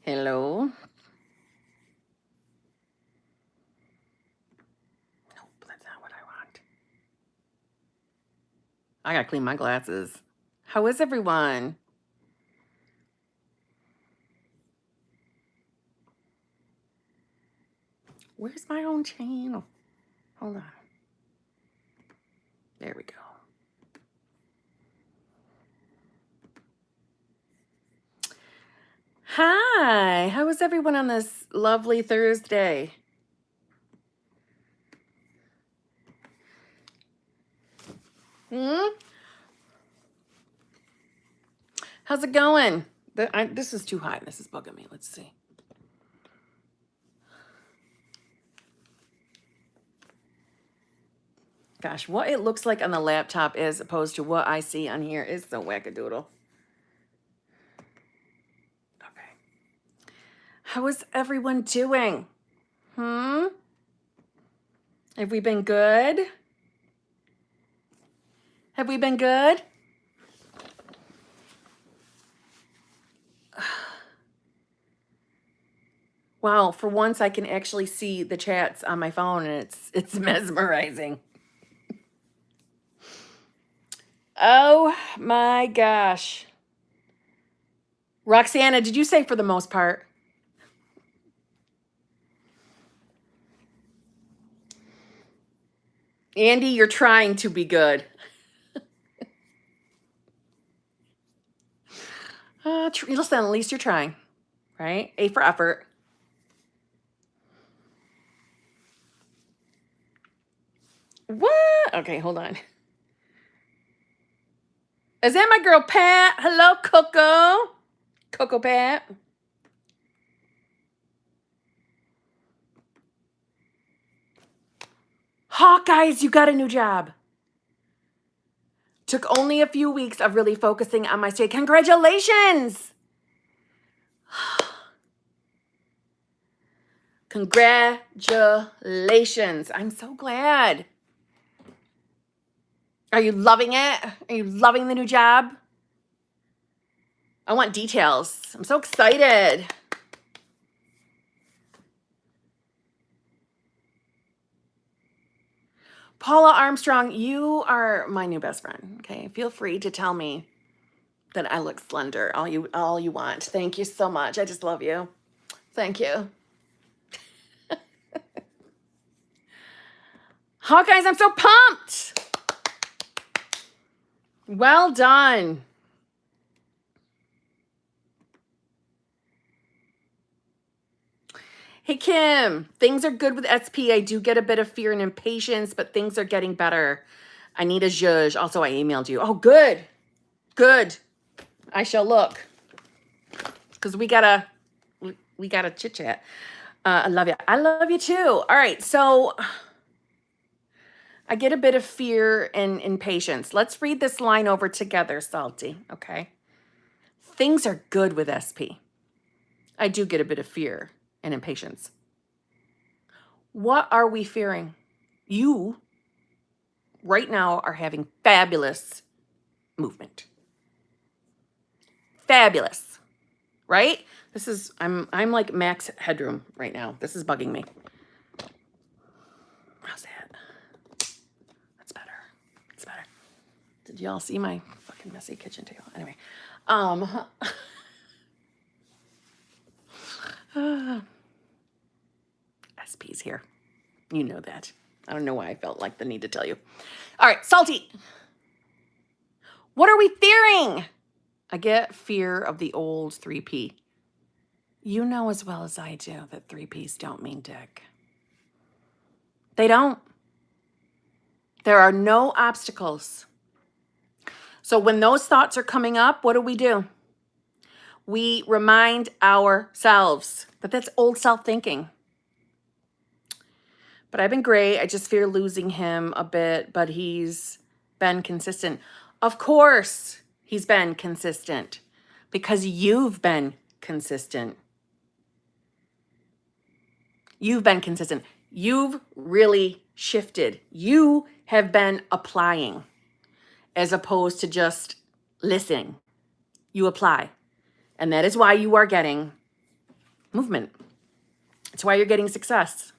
Hello. Nope, that's not what I want. I gotta clean my glasses. How is everyone? Where's my own channel? Hold on. There we go. Hi, how is everyone on this lovely Thursday? How's it going? This is too high. This is bugging me. Let's see. Gosh, what it looks like on the laptop as opposed to what I see on here is so wackadoodle. Okay. How is everyone doing? Have we been good? Have we been good? Wow, for once I can actually see the chats on my phone and it's mesmerizing. Oh my gosh. Roxana, did you say for the most part? Andy, you're trying to be good. Listen, at least you're trying, right? A for effort. What? Okay, hold on. Is that my girl Pat? Hello, Coco. Coco Pat. Hawkeyes, you got a new job. Took only a few weeks of really focusing on my state. Congratulations. Congratulations. I'm so glad. Are you loving it? Are you loving the new job? I want details. I'm so excited. Paula Armstrong, you are my new best friend. Okay, feel free to tell me that I look slender. All you want. Thank you so much. I just love you. Thank you. Hawkeyes, I'm so pumped. Well done. Hey, Kim, things are good with SP. I do get a bit of fear and impatience, but things are getting better. I need a zhuzh. Also, I emailed you. Oh, good. Good. I shall look. Because we gotta chit chat. I love you. I love you too. All right, so I get a bit of fear and impatience. Let's read this line over together, Salty. Okay. Things are good with SP. I do get a bit of fear and impatience. What are we fearing? You right now are having fabulous movement. Fabulous, right? This is, I'm like max headroom right now. This is bugging me. How's that? That's better. It's better. Did y'all see my fucking messy kitchen table? Anyway, SP's here. You know that. I don't know why I felt like the need to tell you. All right, Salty. What are we fearing? I get fear of the old 3P. You know as well as I do that 3Ps don't mean dick. They don't. There are no obstacles. So when those thoughts are coming up, what do? We remind ourselves that that's old self-thinking. But I've been great. I just fear losing him a bit, but he's been consistent. Of course, he's been consistent because you've been consistent. You've been consistent. You've really shifted. You have been applying as opposed to just listening. You apply. And that is why you are getting movement. It's why you're getting success.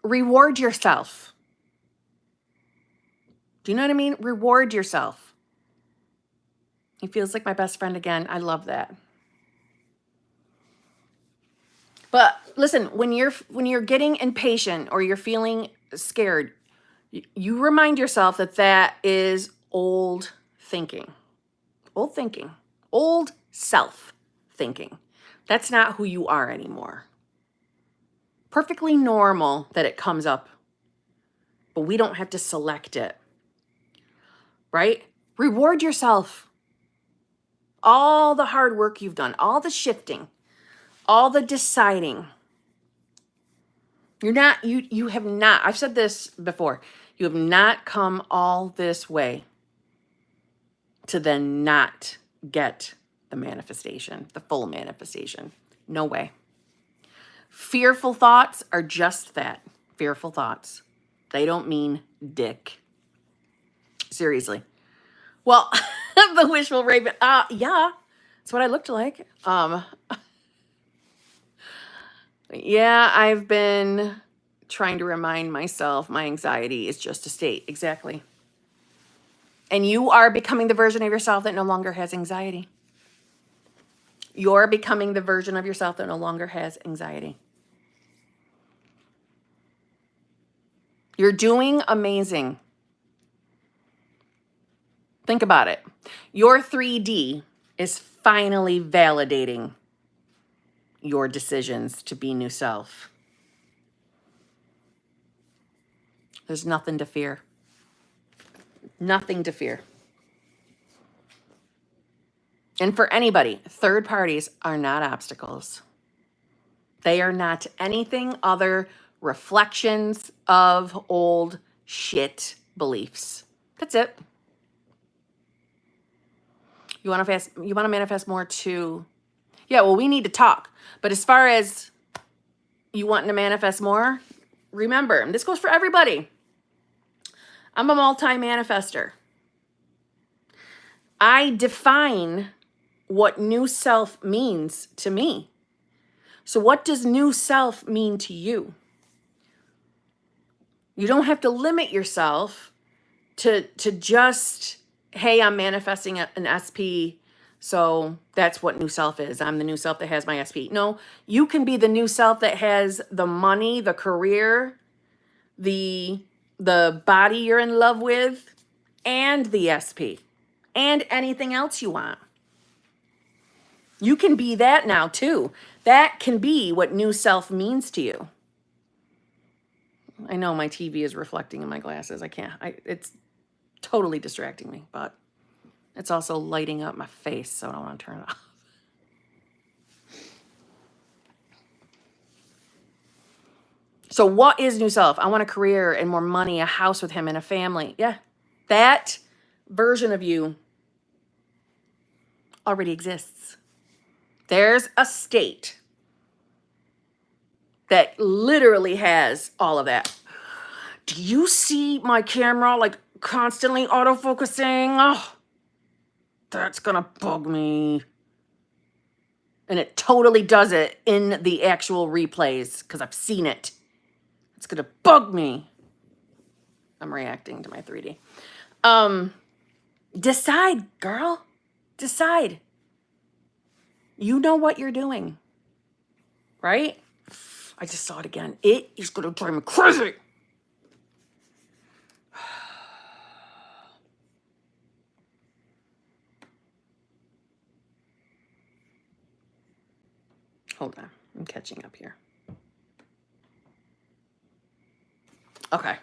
Reward yourself. Do you know what I mean? Reward yourself. He feels like my best friend again. I love that. But listen, when you're getting impatient or you're feeling scared, you remind yourself that that is old thinking. Old thinking. Old self thinking. That's not who you are anymore. Perfectly normal that it comes up, but we don't have to select it. Right? Reward yourself. All the hard work you've done, all the shifting, all the deciding. You have not, I've said this before, you have not come all this way to then not get the manifestation, the full manifestation. No way. Fearful thoughts are just that, fearful thoughts. They don't mean dick. Seriously. Well, the wishful raven, yeah, that's what I looked like. Yeah, I've been trying to remind myself my anxiety is just a state. Exactly. And you are becoming the version of yourself that no longer has anxiety. You're becoming the version of yourself that no longer has anxiety. You're doing amazing. Think about it. Your 3D is finally validating your decisions to be new self. There's nothing to fear. Nothing to fear. And for anybody, third parties are not obstacles. They are not anything other reflections of old shit beliefs. That's it. You want to manifest more too? Yeah, well, we need to talk. But as far as you wanting to manifest more, remember, and this goes for everybody, I'm a multi-manifester. I define what new self means to me. So what does new self mean to you? You don't have to limit yourself to just, hey, I'm manifesting an SP, so that's what new self is. I'm the new self that has my SP. No, you can be the new self that has the money, the career, the body you're in love with, and the SP, and anything else you want. You can be that now too. That can be what new self means to you. I know my TV is reflecting in my glasses. It's totally distracting me, but it's also lighting up my face, so I don't want to turn it off. So what is new self? I want a career and more money, a house with him and a family. Yeah, that version of you already exists. There's a state that literally has all of that. Do you see my camera like constantly autofocusing? Oh, that's gonna bug me. And it totally does it in the actual replays because I've seen it. It's gonna bug me. I'm reacting to my 3D. Decide, girl. Decide. You know what you're doing, right? I just saw it again. It is gonna drive me crazy. Hold on, I'm catching up here. Okay.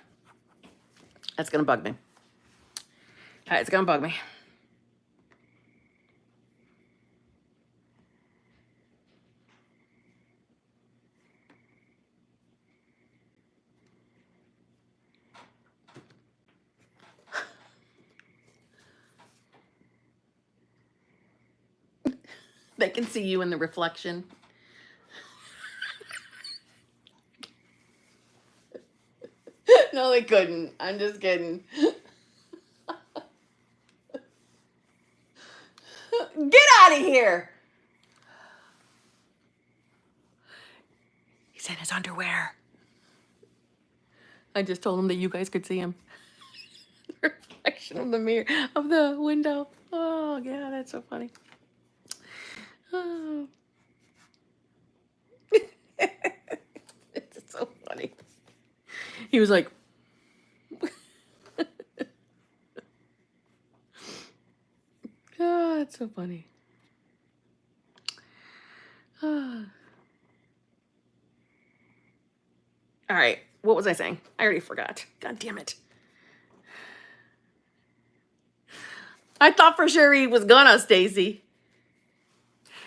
That's gonna bug me. All right, it's gonna bug me. They can see you in the reflection. No, they couldn't. I'm just kidding. Get out of here. underwear. I just told him that you guys could see him. The reflection of the mirror, of the window. Oh, yeah, that's so funny. Oh. It's so funny. He was like, oh, it's so funny. Oh. All right, what was I saying? I already forgot. God damn it. I thought for sure he was gonna, Stacy.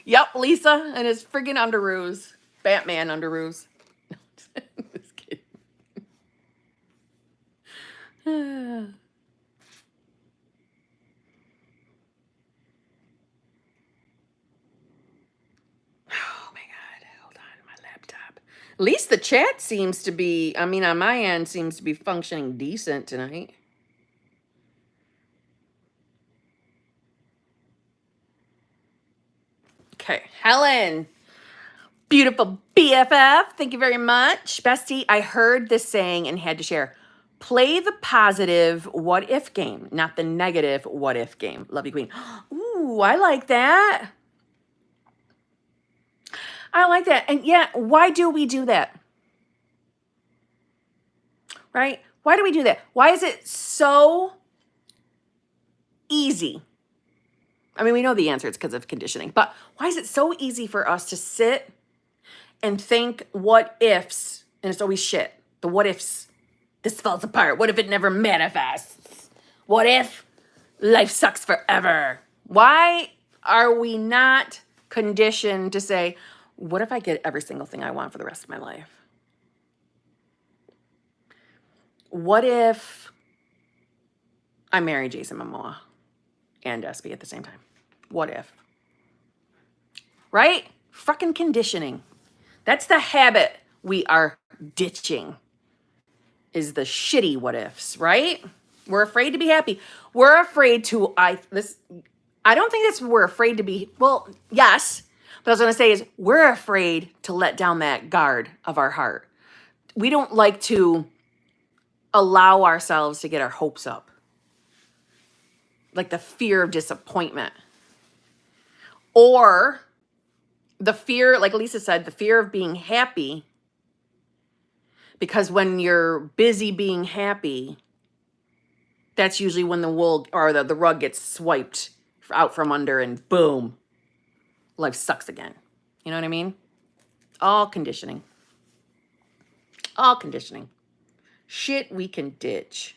Yep, Lisa and his friggin' underoos. Batman underoos. Just kidding. Oh my God, hold on, my laptop. At least the chat seems to be, I mean, on my end, seems to be functioning decent tonight. Okay, Helen. Beautiful BFF. Thank you very much. Bestie, I heard this saying and had to share. Play the positive what if game, not the negative what if game. Love you, Queen. Ooh, I like that. I like that. And yeah, why do we do that? Right? Why do we do that? Why is it so easy? I mean, we know the answer. It's because of conditioning. But why is it so easy for us to sit and think what ifs? And it's always shit. The what ifs. This falls apart. What if it never manifests? What if life sucks forever? Why are we not conditioned to say, what if I get every single thing I want for the rest of my life? What if I marry Jason Momoa and SB at the same time? What if? Right? Fucking conditioning. That's the habit we are ditching, is the shitty what ifs, right? We're afraid to be happy. We're afraid to, I don't think it's we're afraid to be, well, yes, but I was going to say is we're afraid to let down that guard of our heart. We don't like to allow ourselves to get our hopes up. Like the fear of disappointment. Or the fear, like Lisa said, the fear of being happy. Because when you're busy being happy, that's usually when the wool or the rug gets swiped out from under and boom, life sucks again. You know what I mean? All conditioning. All conditioning. Shit we can ditch.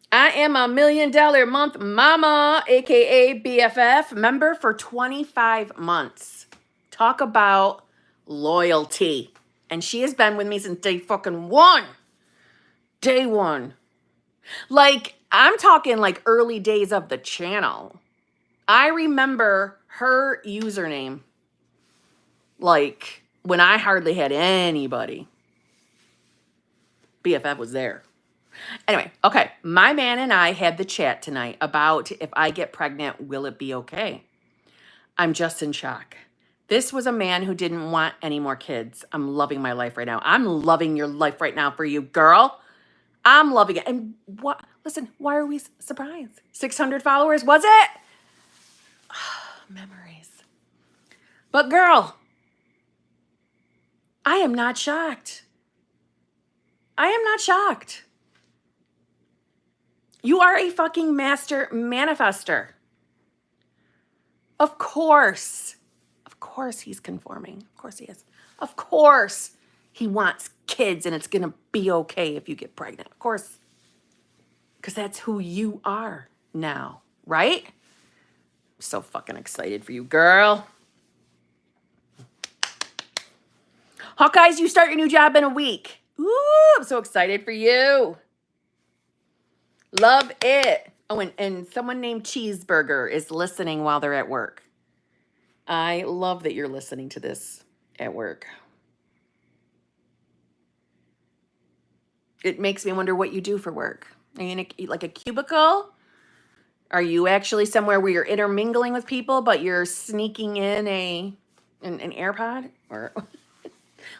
I am a $1 million a month mama, aka BFF, member for 25 months. Talk about loyalty. And she has been with me since day fucking one. Day one. Like, I'm talking like early days of the channel. I remember her username. Like, when I hardly had anybody. BFF was there. Anyway, okay. My man and I had the chat tonight about if I get pregnant, will it be okay? I'm just in shock. This was a man who didn't want any more kids. I'm loving my life right now. I'm loving your life right now for you, girl. I'm loving it. And what? Listen, why are we surprised? 600 followers, was it? Memories. But girl, I am not shocked. I am not shocked. You are a fucking master manifester. Of course he's conforming. Of course he is. Of course he wants kids and it's going to be okay if you get pregnant. Of course. Because that's who you are now, right? I'm so fucking excited for you, girl. Hawkeyes, you start your new job in a week. Ooh, I'm so excited for you. Love it. Oh, and someone named Cheeseburger is listening while they're at work. I love that you're listening to this at work. It makes me wonder what you do for work. Are you in like a cubicle? Are you actually somewhere where you're intermingling with people, but you're sneaking in a an AirPod, or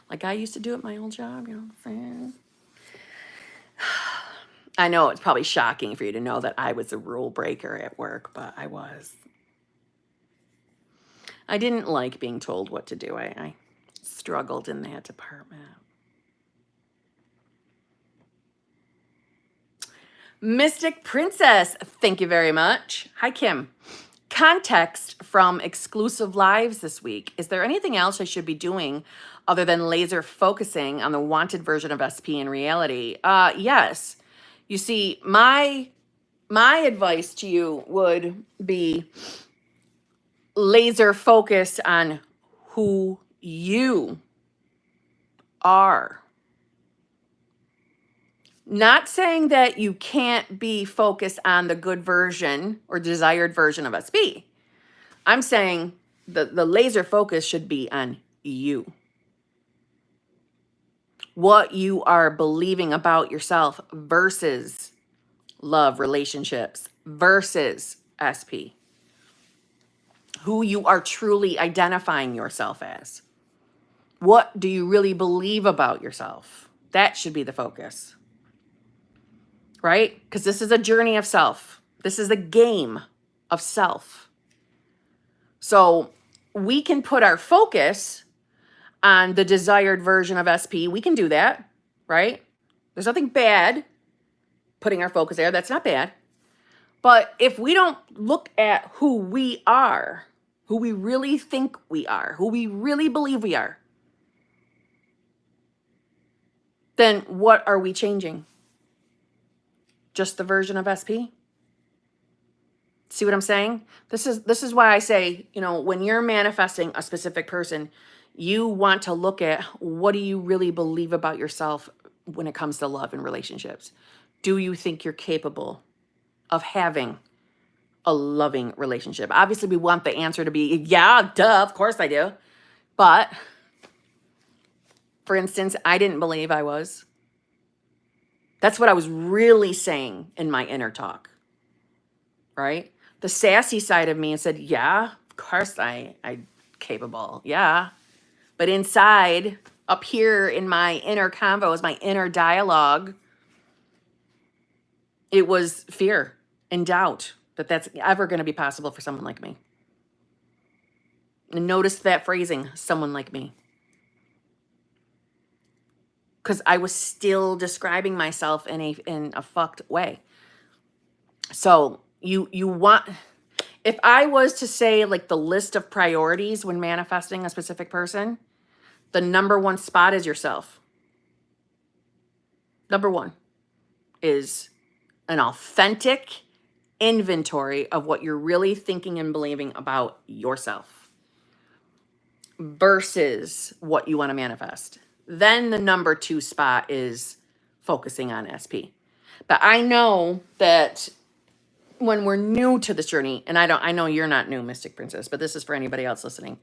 like I used to do at my old job, you know what I'm saying? I know it's probably shocking for you to know that I was a rule breaker at work, but I was. I didn't like being told what to do. I struggled in that department. Mystic Princess, thank you very much. Hi, Kim. Context from exclusive lives this week. Is there anything else I should be doing other than laser focusing on the wanted version of SP in reality? Yes. You see, my advice to you would be laser focused on who you are. Not saying that you can't be focused on the good version or desired version of SP. I'm saying the laser focus should be on you. What you are believing about yourself versus love, relationships, versus SP. Who you are truly identifying yourself as. What do you really believe about yourself? That should be the focus. Right? Because this is a journey of self. This is a game of self. So we can put our focus on the desired version of SP. We can do that, right? There's nothing bad putting our focus there. That's not bad. But if we don't look at who we are, who we really think we are, who we really believe we are, then what are we changing? Just the version of SP? See what I'm saying? This is why I say, you know, when you're manifesting a specific person, you want to look at what do you really believe about yourself when it comes to love and relationships. Do you think you're capable of having a loving relationship? Obviously, we want the answer to be, yeah, duh, of course I do. But, for instance, I didn't believe I was. That's what I was really saying in my inner talk, right? The sassy side of me said, yeah, of course I'm capable, yeah. But inside, up here in my inner convos, my inner dialogue, it was fear and doubt that that's ever going to be possible for someone like me. And notice that phrasing, someone like me. Because I was still describing myself in a fucked way. So you want, if I was to say like the list of priorities when manifesting a specific person, the number one spot is yourself. Number one is an authentic inventory of what you're really thinking and believing about yourself versus what you want to manifest. Then the number two spot is focusing on SP. But I know that when we're new to this journey, and I know you're not new, Mystic Princess, but this is for anybody else listening.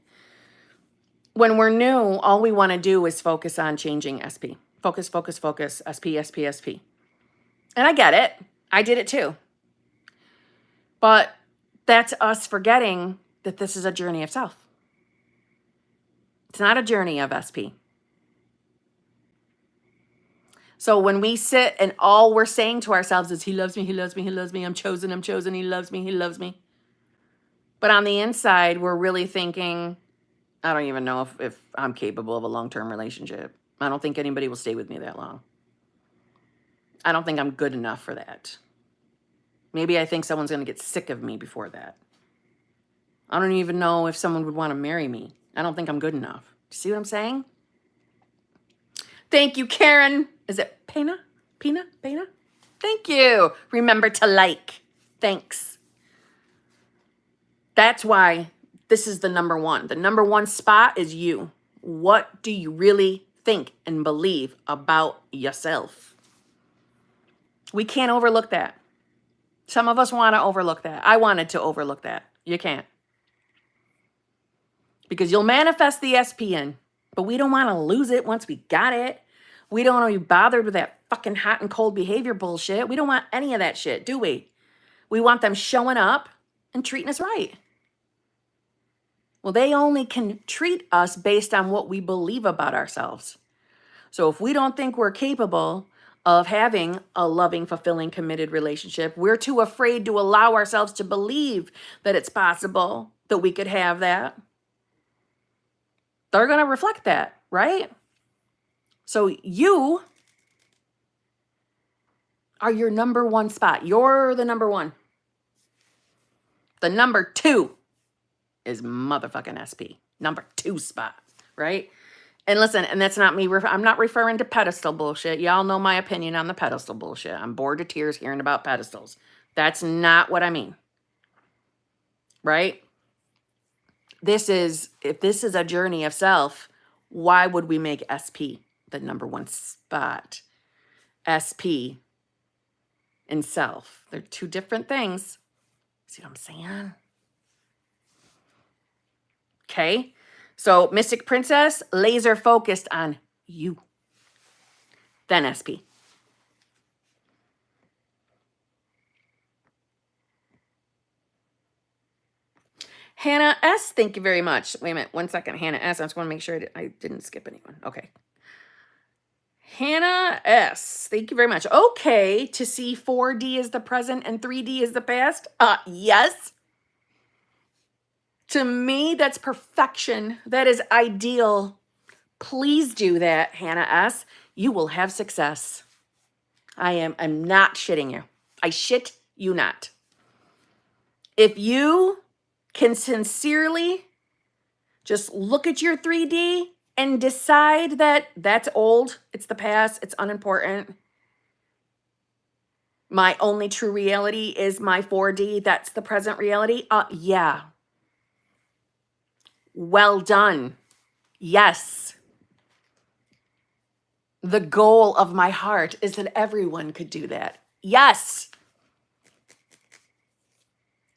When we're new, all we want to do is focus on changing SP. Focus, focus, focus, SP, SP, SP. And I get it. I did it too. But that's us forgetting that this is a journey of self. It's not a journey of SP. So when we sit and all we're saying to ourselves is, he loves me, he loves me, he loves me, I'm chosen, he loves me, he loves me. But on the inside, we're really thinking, I don't even know if I'm capable of a long-term relationship. I don't think anybody will stay with me that long. I don't think I'm good enough for that. Maybe I think someone's going to get sick of me before that. I don't even know if someone would want to marry me. I don't think I'm good enough. See what I'm saying? Thank you, Karen. Is it Pena? Pena? Thank you. Remember to like. Thanks. That's why this is the number one. The number one spot is you. What do you really think and believe about yourself? We can't overlook that. Some of us want to overlook that. I wanted to overlook that. You can't. Because you'll manifest the SPN, but we don't want to lose it once we got it. We don't want to be bothered with that fucking hot and cold behavior bullshit. We don't want any of that shit, do we? We want them showing up and treating us right. Well, they only can treat us based on what we believe about ourselves. So if we don't think we're capable of having a loving, fulfilling, committed relationship, we're too afraid to allow ourselves to believe that it's possible that we could have that. They're going to reflect that, right? So you are your number one spot. You're the number one. The number two is motherfucking SP. Number two spot, right? And listen, and that's not me. I'm not referring to pedestal bullshit. Y'all know my opinion on the pedestal bullshit. I'm bored to tears hearing about pedestals. That's not what I mean. Right? If this is a journey of self, why would we make SP the number one spot? SP and self. They're two different things. See what I'm saying? Okay. So Mystic Princess, laser focused on you. Then SP. Hannah S, thank you very much. Wait a minute, 1 second. Hannah S, I just want to make sure I didn't skip anyone. Okay. Hannah S, thank you very much. Okay, to see 4D is the present and 3D is the past? Yes. To me, that's perfection. That is ideal. Please do that, Hannah S. You will have success. I'm not shitting you. I shit you not. If you can sincerely just look at your 3D and decide that that's old, it's the past, it's unimportant. My only true reality is my 4D, that's the present reality. Yeah. Well done. Yes. The goal of my heart is that everyone could do that. Yes.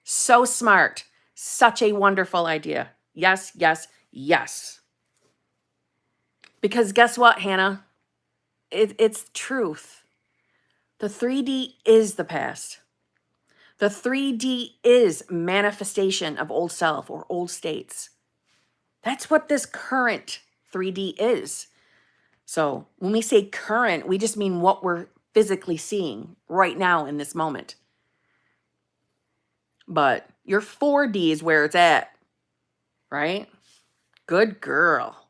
So smart. Such a wonderful idea. Yes, yes, yes. Because guess what, Hannah? It's truth. The 3D is the past. The 3D is manifestation of old self or old states. That's what this current 3D is. So when we say current, we just mean what we're physically seeing right now in this moment. But your 4D is where it's at, right? Good girl.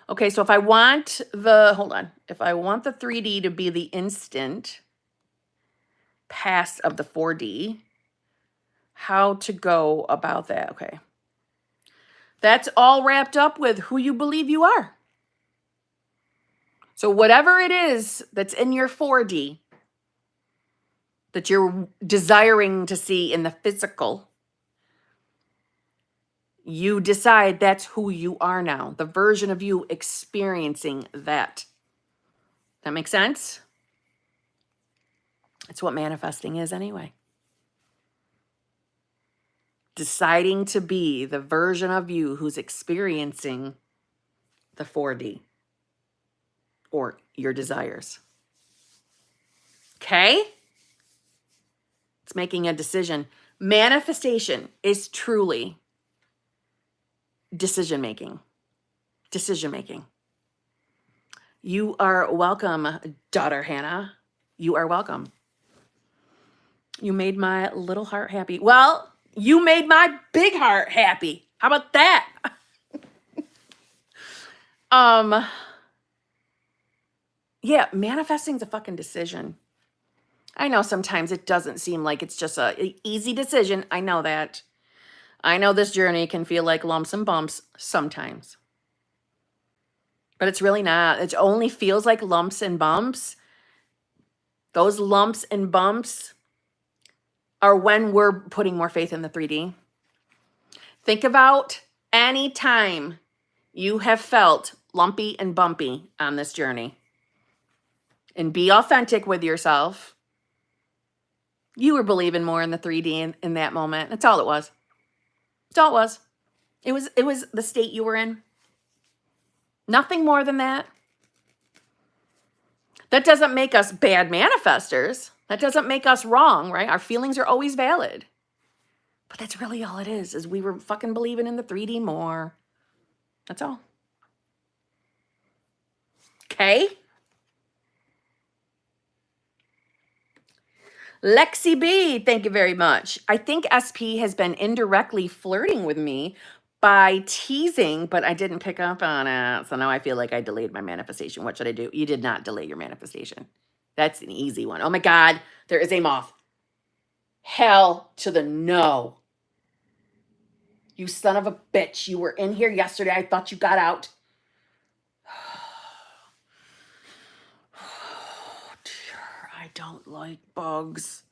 Okay, so if I want if I want the 3D to be the instant past of the 4D, how to go about that? Okay. That's all wrapped up with who you believe you are. So whatever it is that's in your 4D that you're desiring to see in the physical, you decide that's who you are now, the version of you experiencing that. That makes sense? It's what manifesting is anyway. Deciding to be the version of you who's experiencing the 4D or your desires. Okay? It's making a decision. Manifestation is truly decision making. Decision making. You are welcome, daughter Hannah. You are welcome. You made my little heart happy. Well, you made my big heart happy. How about that? Yeah, manifesting's a fucking decision. I know sometimes it doesn't seem like it's just an easy decision. I know that. I know this journey can feel like lumps and bumps sometimes. But it's really not. It only feels like lumps and bumps. Those lumps and bumps are when we're putting more faith in the 3D. Think about any time you have felt lumpy and bumpy on this journey. And be authentic with yourself. You were believing more in the 3D in that moment. That's all it was. That's all it was. It was the state you were in. Nothing more than that. That doesn't make us bad manifestors. That doesn't make us wrong, right? Our feelings are always valid. But that's really all it is we were fucking believing in the 3D more. That's all. Okay? Lexi B, thank you very much. I think SP has been indirectly flirting with me by teasing, but I didn't pick up on it. So now I feel like I delayed my manifestation. What should I do? You did not delay your manifestation. That's an easy one. Oh my God, there is a moth. Hell to the no. You son of a bitch. You were in here yesterday. I thought you got out. Oh, dear. I don't like bugs.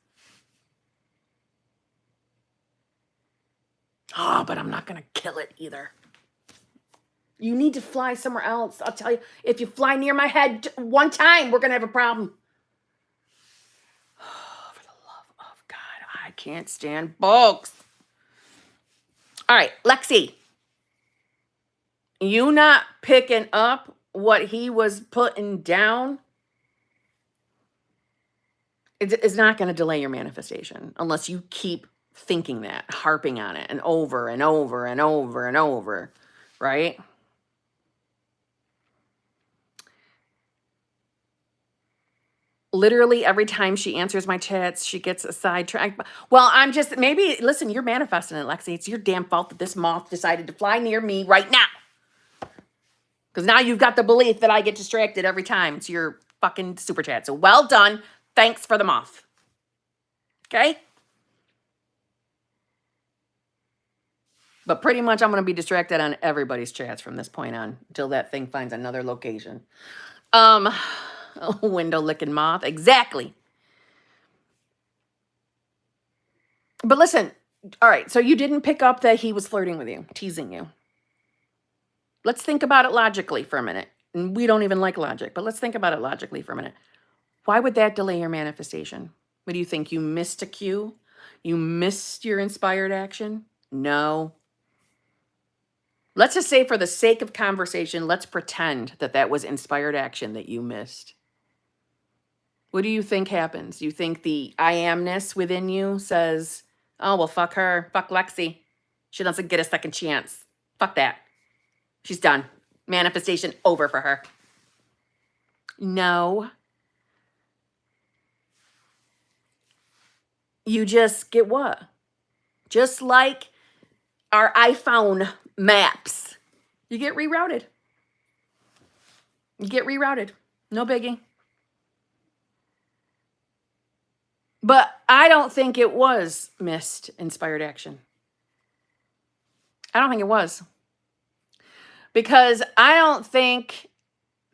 Oh, but I'm not going to kill it either. You need to fly somewhere else. I'll tell you, if you fly near my head one time, we're going to have a problem. Oh, for the love of God, I can't stand bugs. All right, Lexi. You not picking up what he was putting down is not going to delay your manifestation unless you keep thinking that, harping on it and over and over and over and over, right? Literally every time she answers my chats, she gets a sidetrack. Well, listen, you're manifesting it, Lexi. It's your damn fault that this moth decided to fly near me right now. Because now you've got the belief that I get distracted every time. It's your fucking super chat. So well done. Thanks for the moth. Okay? But pretty much I'm going to be distracted on everybody's chats from this point on until that thing finds another location. Window licking moth. Exactly. But listen, all right, so you didn't pick up that he was flirting with you, teasing you. Let's think about it logically for a minute. And we don't even like logic, but let's think about it logically for a minute. Why would that delay your manifestation? What do you think? You missed a cue? You missed your inspired action? No. Let's just say for the sake of conversation, let's pretend that that was inspired action that you missed. What do you think happens? You think the I amness within you says, oh, well, fuck her. Fuck Lexi. She doesn't get a second chance. Fuck that. She's done. Manifestation over for her. No. You just get what? Just like our iPhone maps. You get rerouted. You get rerouted. No biggie. But I don't think it was missed inspired action. I don't think it was. Because I don't think,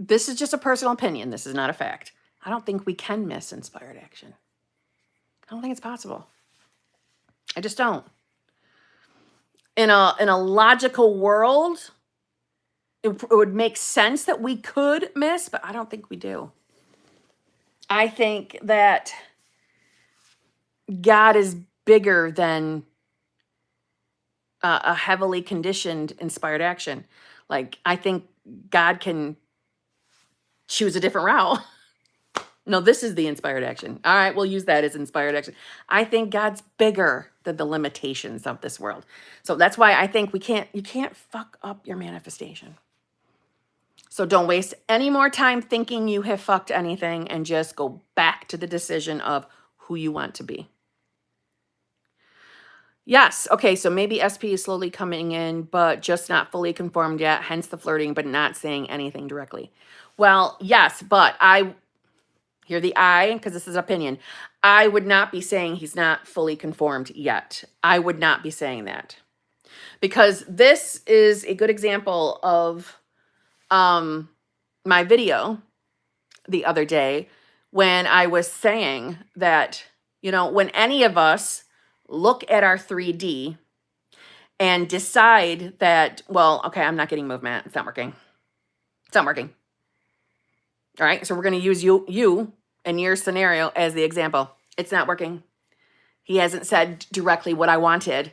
this is just a personal opinion, this is not a fact. I don't think we can miss inspired action. I don't think it's possible. I just don't. In a logical world, it would make sense that we could miss, but I don't think we do. I think that God is bigger than a heavily conditioned inspired action. Like, I think God can choose a different route. No, this is the inspired action. All right, we'll use that as inspired action. I think God's bigger than the limitations of this world. So that's why I think you can't fuck up your manifestation. So don't waste any more time thinking you have fucked anything and just go back to the decision of who you want to be. Yes. Okay. So maybe SP is slowly coming in, but just not fully conformed yet. Hence the flirting, but not saying anything directly. Well, yes, but hear the I, because this is opinion. I would not be saying he's not fully conformed yet. I would not be saying that. Because this is a good example of my video the other day when I was saying that, when any of us look at our 3D and decide that, well, okay, I'm not getting movement. It's not working. It's not working. All right. So we're going to use you and your scenario as the example. It's not working. He hasn't said directly what I wanted.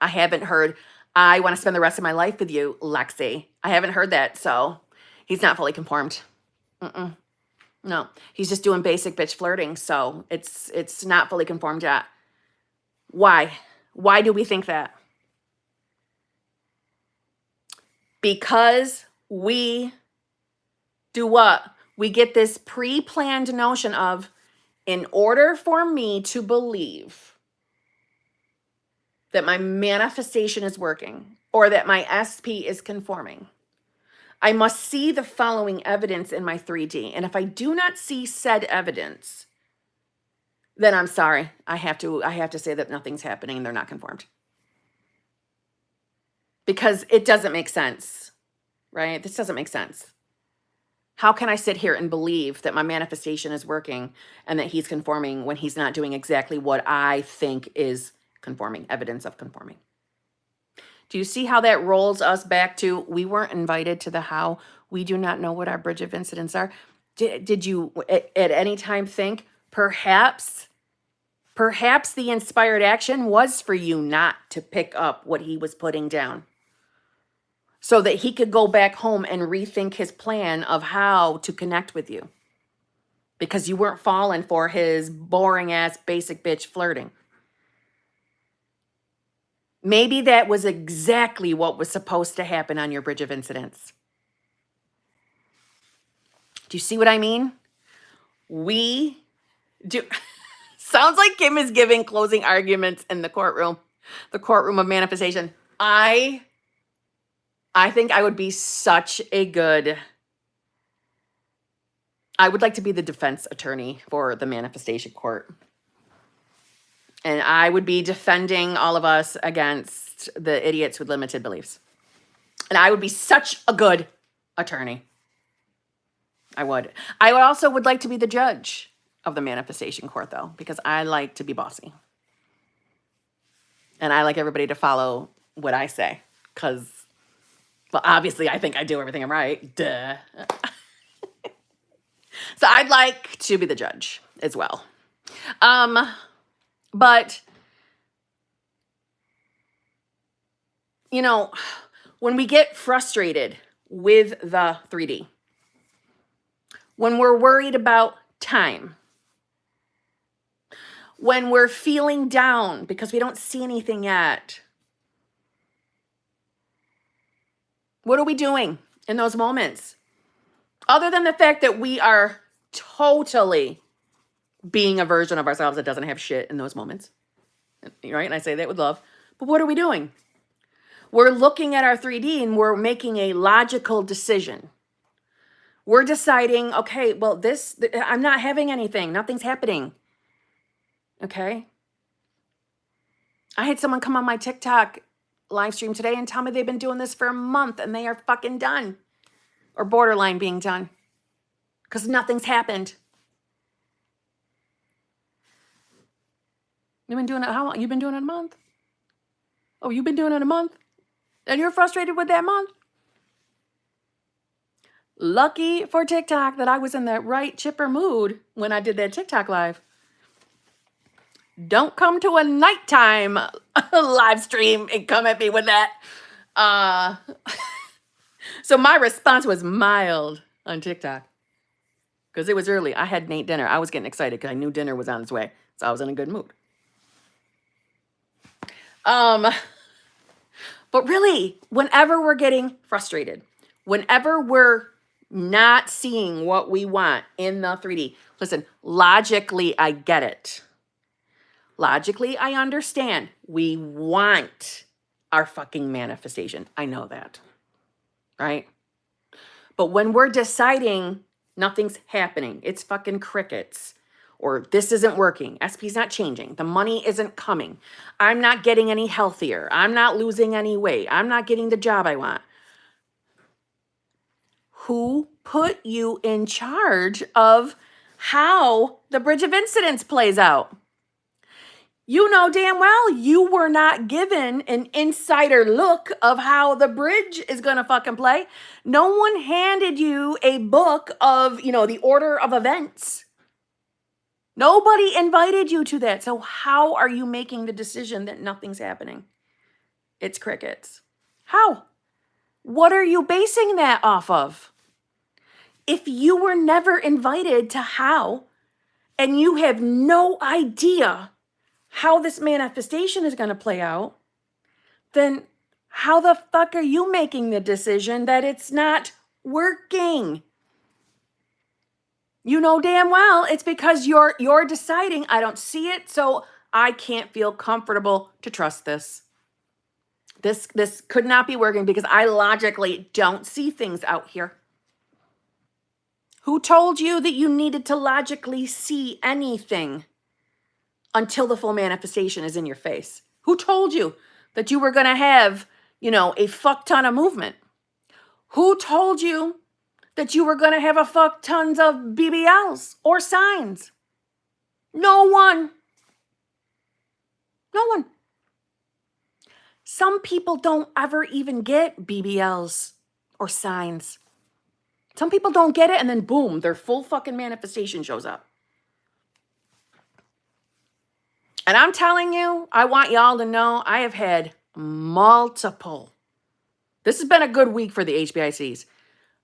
I haven't heard, I want to spend the rest of my life with you, Lexi. I haven't heard that. So he's not fully conformed. No, he's just doing basic bitch flirting. So it's not fully conformed yet. Why? Why do we think that? Because we do what? We get this pre-planned notion of, in order for me to believe that my manifestation is working or that my SP is conforming, I must see the following evidence in my 3D. And if I do not see said evidence, then I'm sorry. I have to say that nothing's happening and they're not conformed. Because it doesn't make sense, right? This doesn't make sense. How can I sit here and believe that my manifestation is working and that he's conforming when he's not doing exactly what I think is conforming, evidence of conforming? Do you see how that rolls us back to, we weren't invited to the how? We do not know what our bridge of incidents are. Did you at any time think perhaps the inspired action was for you not to pick up what he was putting down, so that he could go back home and rethink his plan of how to connect with you, because you weren't falling for his boring ass basic bitch flirting? Maybe that was exactly what was supposed to happen on your bridge of incidents. Do you see what I mean? We do. Sounds like Kim is giving closing arguments in the courtroom of manifestation. I think I would be such a good, I would like to be the defense attorney for the manifestation court. And I would be defending all of us against the idiots with limited beliefs. And I would be such a good attorney. I would also like to be the judge of the manifestation court, though, because I like to be bossy. And I like everybody to follow what I say, because, well, obviously I think I do everything right. Duh. So I'd like to be the judge as well. But, you know, when we get frustrated with the 3D, when we're worried about time, when we're feeling down because we don't see anything yet, what are we doing in those moments? Other than the fact that we are totally being a version of ourselves that doesn't have shit in those moments, right? And I say that with love. But what are we doing? We're looking at our 3D and we're making a logical decision. We're deciding, okay, well, I'm not having anything. Nothing's happening. Okay? I had someone come on my TikTok live stream today and tell me they've been doing this for a month and they are fucking done, or borderline being done, because nothing's happened. You've been doing it how long? You've been doing it a month? Oh, you've been doing it a month? And you're frustrated with that month? Lucky for TikTok that I was in that right chipper mood when I did that TikTok live. Don't come to a nighttime live stream and come at me with that. So my response was mild on TikTok, because it was early. I hadn't ate dinner. I was getting excited because I knew dinner was on its way. So I was in a good mood. But really, whenever we're getting frustrated, whenever we're not seeing what we want in the 3D, listen, logically, I get it. Logically, I understand. We want our fucking manifestation. I know that, right? But when we're deciding nothing's happening, it's fucking crickets, or this isn't working, SP's not changing, the money isn't coming, I'm not getting any healthier, I'm not losing any weight, I'm not getting the job I want. Who put you in charge of how the bridge of incidents plays out? You know damn well you were not given an insider look of how the bridge is going to fucking play. No one handed you a book of, the order of events. Nobody invited you to that. So how are you making the decision that nothing's happening? It's crickets. How? What are you basing that off of? If you were never invited to how, and you have no idea how this manifestation is going to play out, then how the fuck are you making the decision that it's not working? You know damn well it's because you're deciding I don't see it, so I can't feel comfortable to trust this. This could not be working because I logically don't see things out here. Who told you that you needed to logically see anything until the full manifestation is in your face? Who told you that you were going to have, a fuck ton of movement? Who told you that you were going to have a fuck tons of BBLs or signs? No one. No one. Some people don't ever even get BBLs or signs. Some people don't get it, and then boom, their full fucking manifestation shows up. And I'm telling you, I want y'all to know I have had multiple. This has been a good week for the HBICs.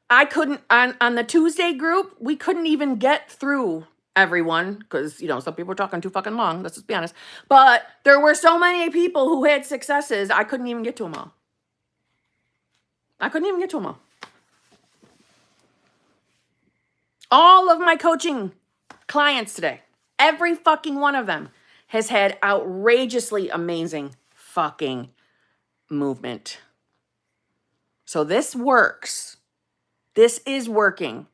I couldn't, on the Tuesday group, we couldn't even get through everyone because, some people were talking too fucking long. Let's just be honest. But there were so many people who had successes, I couldn't even get to them all. All of my coaching clients today, every fucking one of them has had outrageously amazing fucking movement. So this works. This is working.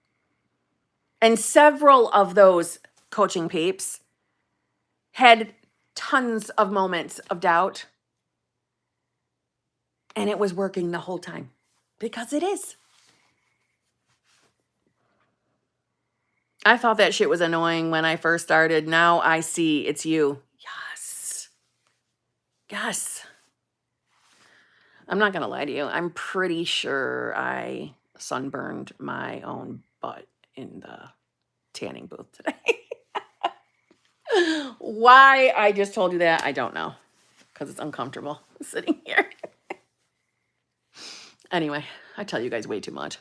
And several of those coaching peeps had tons of moments of doubt. And it was working the whole time. Because it is. I thought that shit was annoying when I first started. Now I see it's you. Yes. I'm not going to lie to you. I'm pretty sure I sunburned my own butt in the tanning booth today. Why I just told you that, I don't know. Because it's uncomfortable sitting here. Anyway, I tell you guys way too much.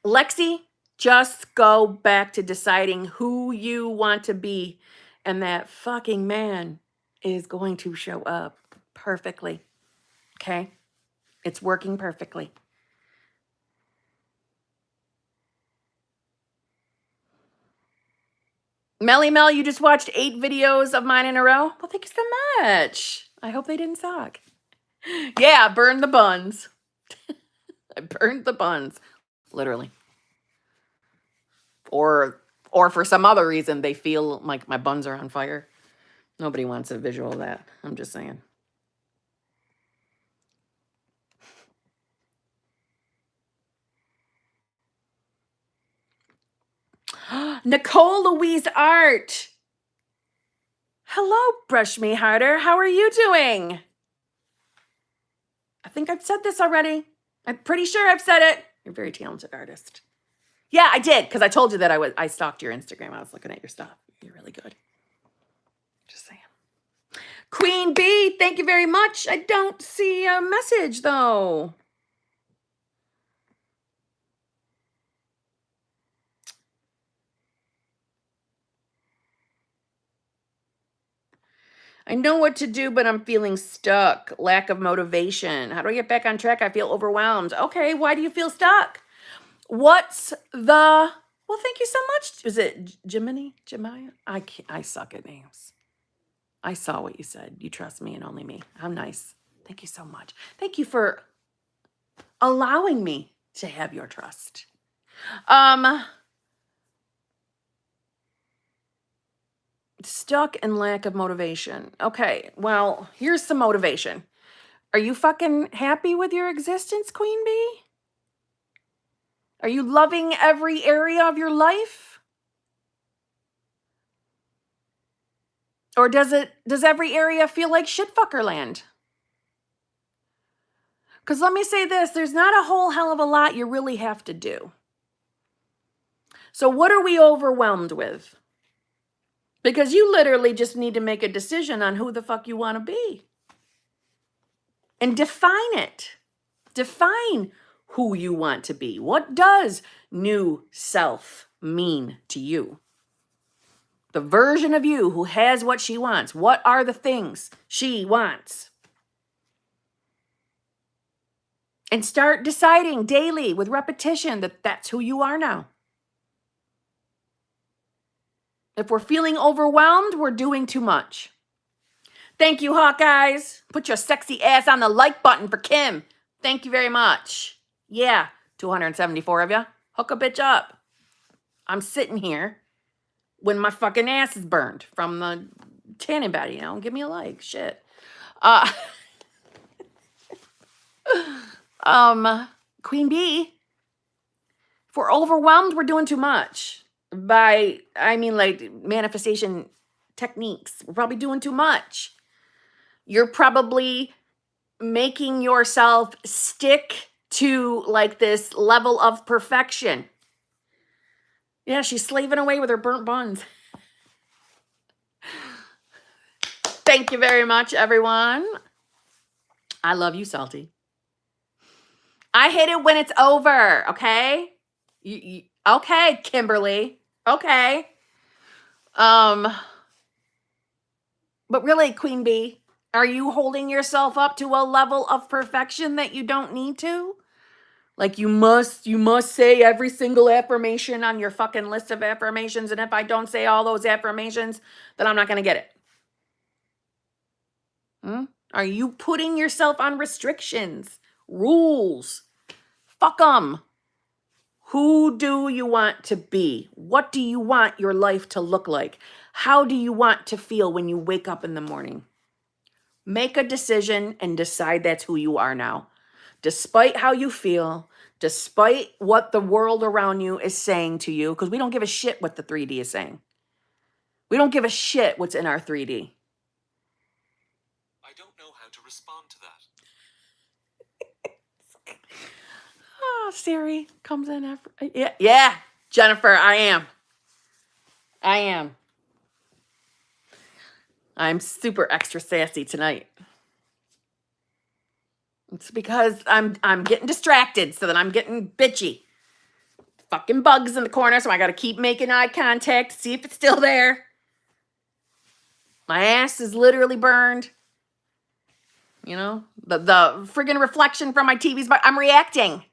Lexi, just go back to deciding who you want to be. And that fucking man is going to show up perfectly. Okay? It's working perfectly. Melly Mel, you just watched 8 videos of mine in a row? Well, thank you so much. I hope they didn't suck. Yeah, burn the buns. I burned the buns. Literally. Or for some other reason, they feel like my buns are on fire. Nobody wants a visual of that. I'm just saying. Nicole Louise Art. Hello, Brush Me Harder. How are you doing? I think I've said this already. I'm pretty sure I've said it. You're a very talented artist. Yeah, I did, because I told you that I stalked your Instagram. I was looking at your stuff. You're really good. Just saying. Queen Bee, thank you very much. I don't see a message, though. I know what to do, but I'm feeling stuck. Lack of motivation. How do I get back on track? I feel overwhelmed. Okay, why do you feel stuck? What's the... Well, thank you so much. Is it Jiminy? I suck at names. I saw what you said. You trust me and only me. How nice. Thank you so much. Thank you for allowing me to have your trust. Stuck and lack of motivation. Okay, well, here's some motivation. Are you fucking happy with your existence, Queen Bee? Are you loving every area of your life? Or does every area feel like shitfucker land? Because let me say this, there's not a whole hell of a lot you really have to do. So what are we overwhelmed with? Because you literally just need to make a decision on who the fuck you want to be. and define it. Define who you want to be. What does new self mean to you? The version of you who has what she wants. What are the things she wants? And start deciding daily with repetition that that's who you are now. If we're feeling overwhelmed, we're doing too much. Thank you, Hawkeyes. Put your sexy ass on the like button for Kim. Thank you very much. Yeah, 274 of you. Hook a bitch up. I'm sitting here when my fucking ass is burned from the tanning bed, you know. Give me a like. Shit. Queen Bee. If we're overwhelmed, we're doing too much. I mean like manifestation techniques. We're probably doing too much. You're probably making yourself stick to like this level of perfection. Yeah, she's slaving away with her burnt buns. Thank you very much, everyone. I love you, Salty. I hate it when it's over, okay? Okay, Kimberly. Okay. But really, Queen Bee, are you holding yourself up to a level of perfection that you don't need to? Like you must say every single affirmation on your fucking list of affirmations, and if I don't say all those affirmations, then I'm not going to get it. Are you putting yourself on restrictions, rules? Fuck them. Who do you want to be? What do you want your life to look like? How do you want to feel when you wake up in the morning? Make a decision and decide that's who you are now. Despite how you feel, despite what the world around you is saying to you, because we don't give a shit what the 3D is saying. We don't give a shit what's in our 3D. I don't know how to respond to that. Oh, Siri comes in after. Yeah, Jennifer, I am. I'm super extra sassy tonight. It's because I'm getting distracted, so that I'm getting bitchy. Fucking bugs in the corner, so I got to keep making eye contact, see if it's still there. My ass is literally burned. You know, the friggin' reflection from my TV's, but I'm reacting.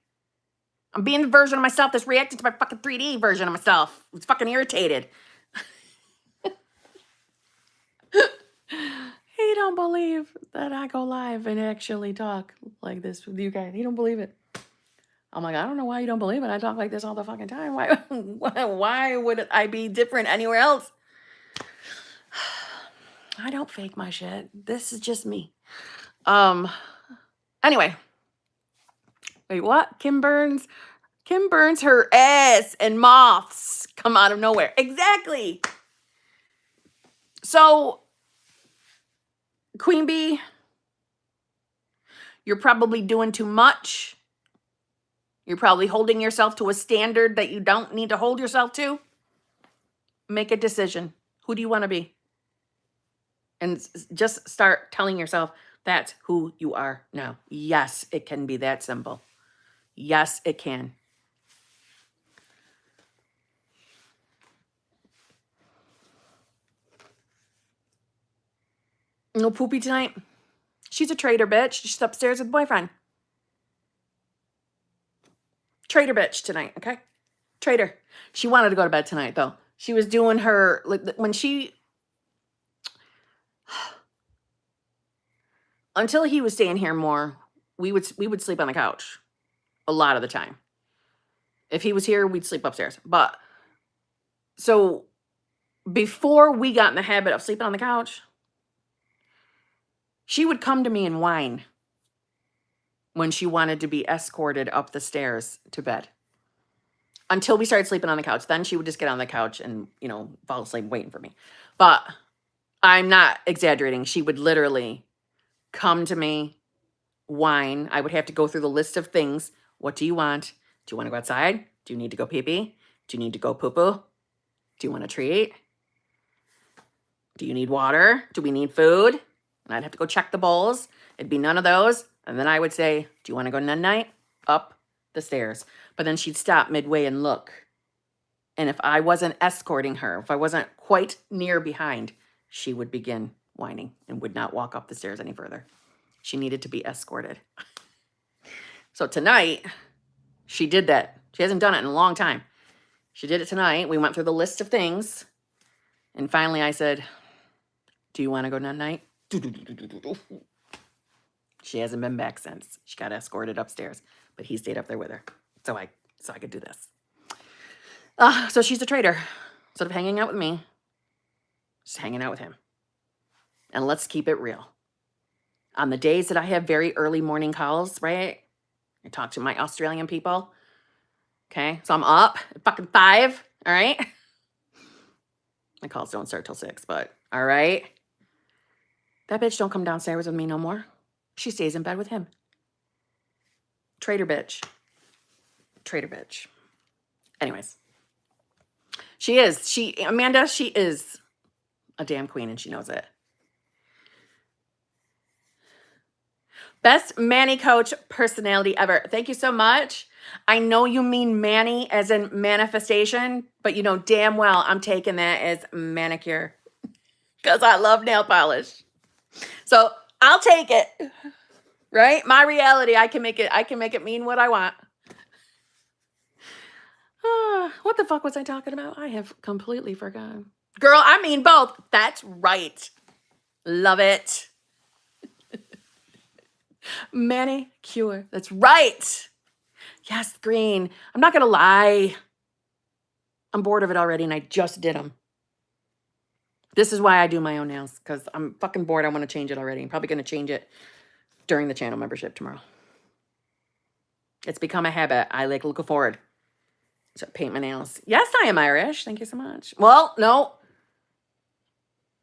I'm being the version of myself that's reacting to my fucking 3D version of myself. It's fucking irritated. He don't believe that I go live and actually talk like this with you guys. He don't believe it. I'm like, I don't know why you don't believe it. I talk like this all the fucking time. Why would I be different anywhere else? I don't fake my shit. This is just me. Anyway. Wait, what? Kim burns her ass and moths come out of nowhere. Exactly. So, Queen Bee, you're probably doing too much. You're probably holding yourself to a standard that you don't need to hold yourself to. Make a decision. Who do you want to be? And just start telling yourself that's who you are now. Yes, it can be that simple. Yes, it can. No poopy tonight. She's a traitor bitch. She's upstairs with boyfriend. Traitor bitch tonight, okay? Traitor. She wanted to go to bed tonight, though. She was doing her, like, when she, until he was staying here more, we would sleep on the couch a lot of the time. If he was here, we'd sleep upstairs. But, so, before we got in the habit of sleeping on the couch, she would come to me and whine when she wanted to be escorted up the stairs to bed. Until we started sleeping on the couch. Then she would just get on the couch and, you know, fall asleep waiting for me. But I'm not exaggerating. She would literally come to me, whine. I would have to go through the list of things. What do you want? Do you want to go outside? Do you need to go pee-pee? Do you need to go poo-poo? Do you want a treat? Do you need water? Do we need food? And I'd have to go check the bowls. It'd be none of those. And then I would say, do you want to go night-night? Up the stairs. But then she'd stop midway and look. And if I wasn't escorting her, if I wasn't quite near behind, she would begin whining and would not walk up the stairs any further. She needed to be escorted. So tonight, she did that. She hasn't done it in a long time. She did it tonight. We went through the list of things. And finally I said, do you want to go night-night? She hasn't been back since. She got escorted upstairs, but he stayed up there with her. So I could do this. So she's a traitor. Instead of hanging out with me, she's hanging out with him. And let's keep it real. On the days that I have very early morning calls, right? I talk to my Australian people. Okay, so I'm up at fucking 5, all right? My calls don't start till 6, but all right. That bitch don't come downstairs with me no more. She stays in bed with him. Traitor bitch. Traitor bitch. Anyways. Amanda, she is a damn queen and she knows it. Best Manny coach personality ever. Thank you so much. I know you mean Manny as in manifestation, but you know damn well I'm taking that as manicure because I love nail polish. So I'll take it, right? My reality, I can make it mean what I want. What the fuck was I talking about? I have completely forgotten. Girl, I mean both. That's right. Love it. Manicure. That's right. Yes, green. I'm not going to lie. I'm bored of it already and I just did them. This is why I do my own nails because I'm fucking bored. I want to change it already. I'm probably going to change it during the channel membership tomorrow. It's become a habit. I look forward to paint my nails. Yes, I am Irish. Thank you so much. Well, no.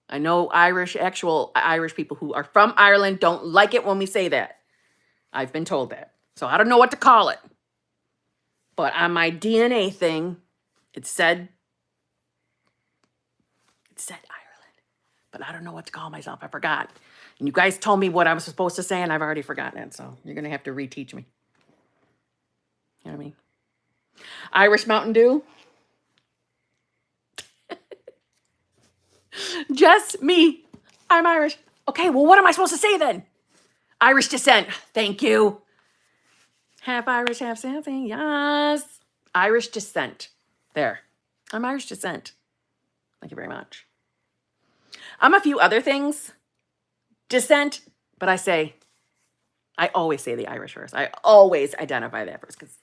I know actual Irish people who are from Ireland don't like it when we say that. I've been told that. So I don't know what to call it. But on my DNA thing, it said Ireland. But I don't know what to call myself. I forgot. And you guys told me what I was supposed to say, and I've already forgotten it. So you're going to have to reteach me. You know what I mean? Irish Mountain Dew. Just me. I'm Irish. Okay, well, what am I supposed to say then? Irish descent. Thank you. Half Irish, half something. Yes. Irish descent. There. I'm Irish descent. Thank you very much. I'm a few other things. Descent, but I always say the Irish first. I always identify that first because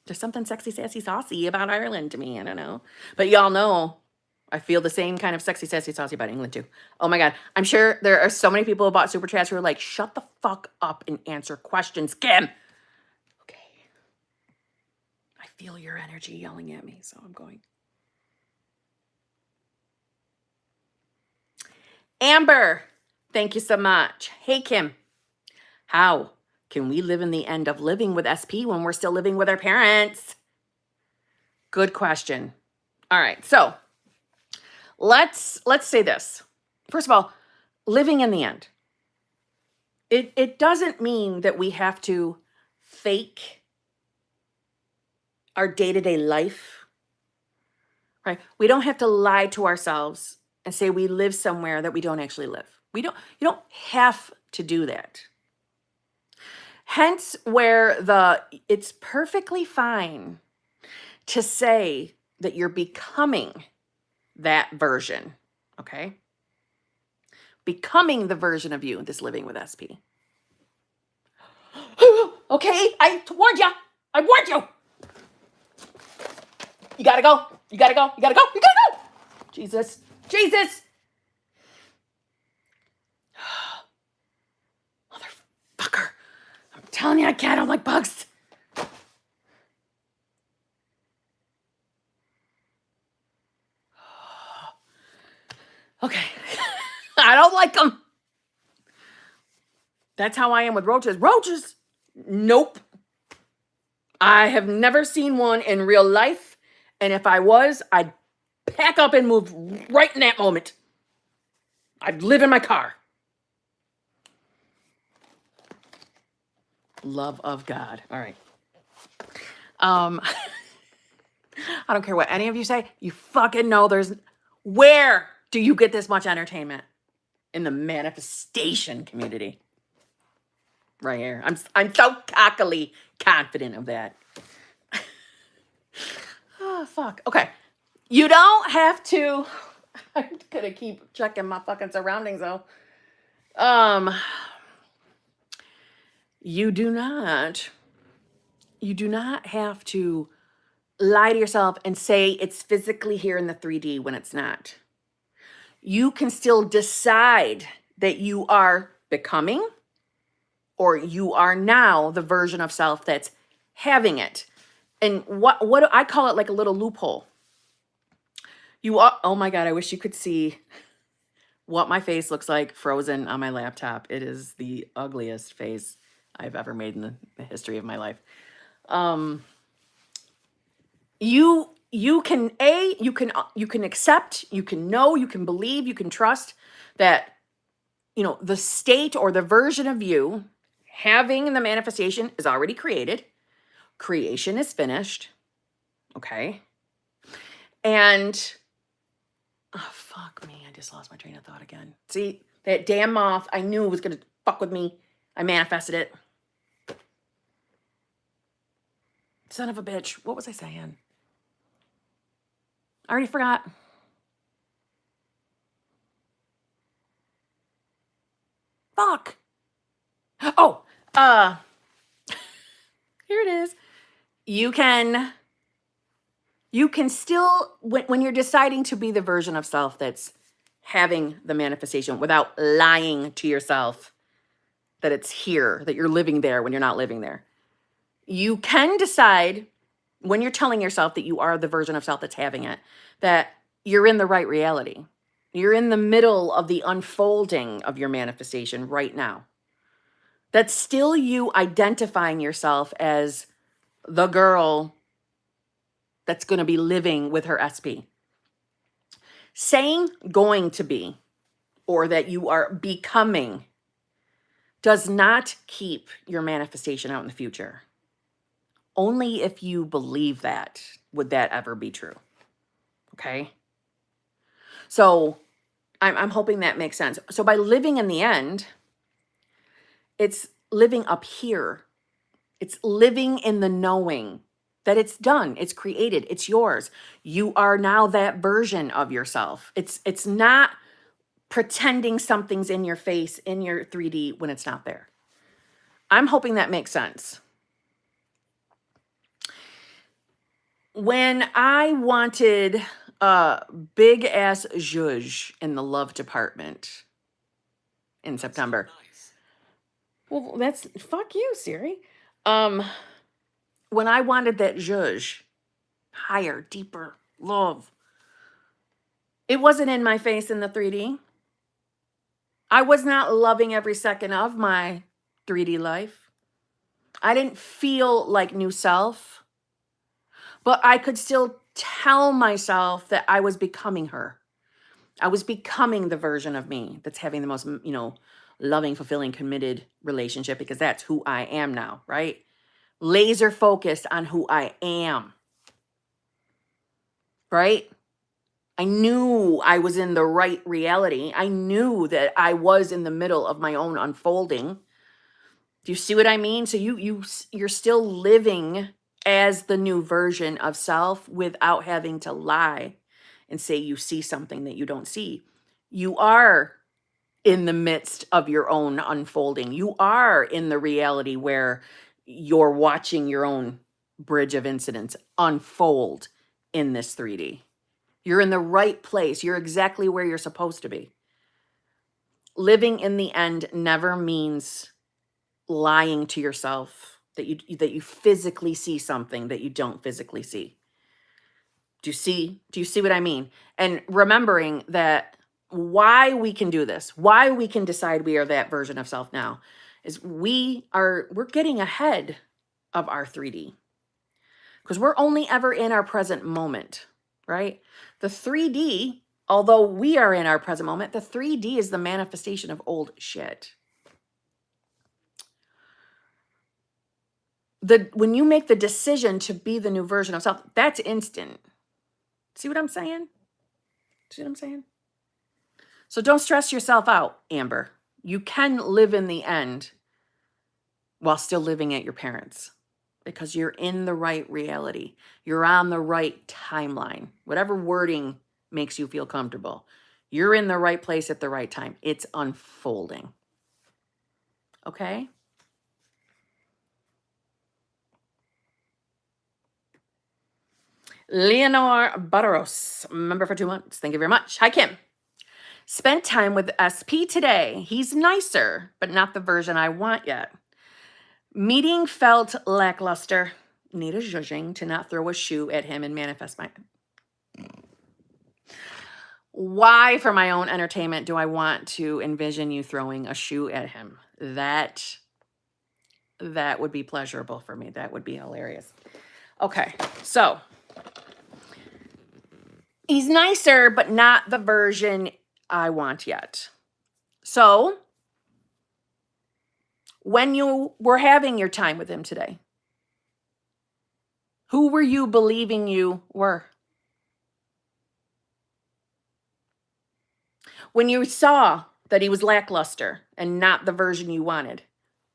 there's something sexy, sassy, saucy about Ireland to me. I don't know. But y'all know I feel the same kind of sexy, sassy, saucy about England too. Oh my God. I'm sure there are so many people who bought Super Chats who are like, shut the fuck up and answer questions, Kim. Okay. I feel your energy yelling at me, so I'm going. Amber, thank you so much. Hey, Kim. How can we live in the end of living with SP when we're still living with our parents? Good question. All right, so let's say this. First of all, living in the end. It doesn't mean that we have to fake our day-to-day life, right? We don't have to lie to ourselves and say we live somewhere that we don't actually live. You don't have to do that. Hence where it's perfectly fine to say that you're becoming that version, okay? Becoming the version of you that's living with SP. Okay, I warned you. I warned you. You gotta go. You gotta go. You gotta go. You gotta go. Jesus. Jesus. Motherfucker. I'm telling you, I don't like bugs. Okay. I don't like them. That's how I am with roaches. Roaches? Nope. I have never seen one in real life. And if I was, I'd pack up and move right in that moment. I'd live in my car. Love of God. All right. I don't care what any of you say. You fucking know where do you get this much entertainment? In the manifestation community. Right here. I'm so cockily confident of that. Oh, fuck. Okay. You don't have to. I'm gonna keep checking my fucking surroundings though. You do not have to lie to yourself and say it's physically here in the 3D when it's not. You can still decide that you are becoming or you are now the version of self that's having it. And what I call it, like a little loophole. You are, oh my God, I wish you could see what my face looks like frozen on my laptop. It is the ugliest face I've ever made in the history of my life. You can accept, you can know, you can believe, you can trust that, the state or the version of you having the manifestation is already created. Creation is finished. Okay. And oh, fuck me. I just lost my train of thought again. See, that damn moth, I knew it was going to fuck with me. I manifested it. Son of a bitch. What was I saying? I already forgot. Fuck. Oh, here it is. You can still, when you're deciding to be the version of self that's having the manifestation without lying to yourself that it's here, that you're living there when you're not living there. You can decide when you're telling yourself that you are the version of self that's having it, that you're in the right reality. You're in the middle of the unfolding of your manifestation right now. That's still you identifying yourself as the girl that's going to be living with her SP. Saying going to be or that you are becoming does not keep your manifestation out in the future. Only if you believe that would that ever be true. Okay? So I'm hoping that makes sense. So by living in the end, it's living up here. It's living in the knowing that it's done, it's created, it's yours. You are now that version of yourself. It's not pretending something's in your face, in your 3D when it's not there. I'm hoping that makes sense. When I wanted a big ass zhuzh in the love department in September. Nice. Well, that's fuck you, Siri. When I wanted that zhuzh, higher, deeper love, it wasn't in my face in the 3D. I was not loving every second of my 3D life. I didn't feel like new self, but I could still tell myself that I was becoming her. I was becoming the version of me that's having the most, loving, fulfilling, committed relationship because that's who I am now, right? Laser focused on who I am, right? I knew I was in the right reality. I knew that I was in the middle of my own unfolding. Do you see what I mean? So you're still living as the new version of self without having to lie and say you see something that you don't see. You are in the midst of your own unfolding. You are in the reality where you're watching your own bridge of incidents unfold in this 3D. You're in the right place. You're exactly where you're supposed to be. Living in the end never means lying to yourself that you physically see something that you don't physically see. Do you see what I mean? And remembering that why we can do this, why we can decide we are that version of self now, is we're getting ahead of our 3D. Because we're only ever in our present moment, right? The 3D, although we are in our present moment, the 3D is the manifestation of old shit. when you make the decision to be the new version of self, that's instant. See what I'm saying? See what I'm saying? So don't stress yourself out, Amber. You can live in the end while still living at your parents because you're in the right reality. You're on the right timeline. Whatever wording makes you feel comfortable. You're in the right place at the right time. It's unfolding. Okay? Leonore Barros, member for 2 months. Thank you very much. Hi, Kim. Spent time with SP today. He's nicer, but not the version I want yet. Meeting felt lackluster. Need a zhuzhing to not throw a shoe at him and manifest my... Why, for my own entertainment, do I want to envision you throwing a shoe at him? That would be pleasurable for me. That would be hilarious. Okay, so he's nicer, but not the version I want yet. So when you were having your time with him today, who were you believing you were? When you saw that he was lackluster and not the version you wanted,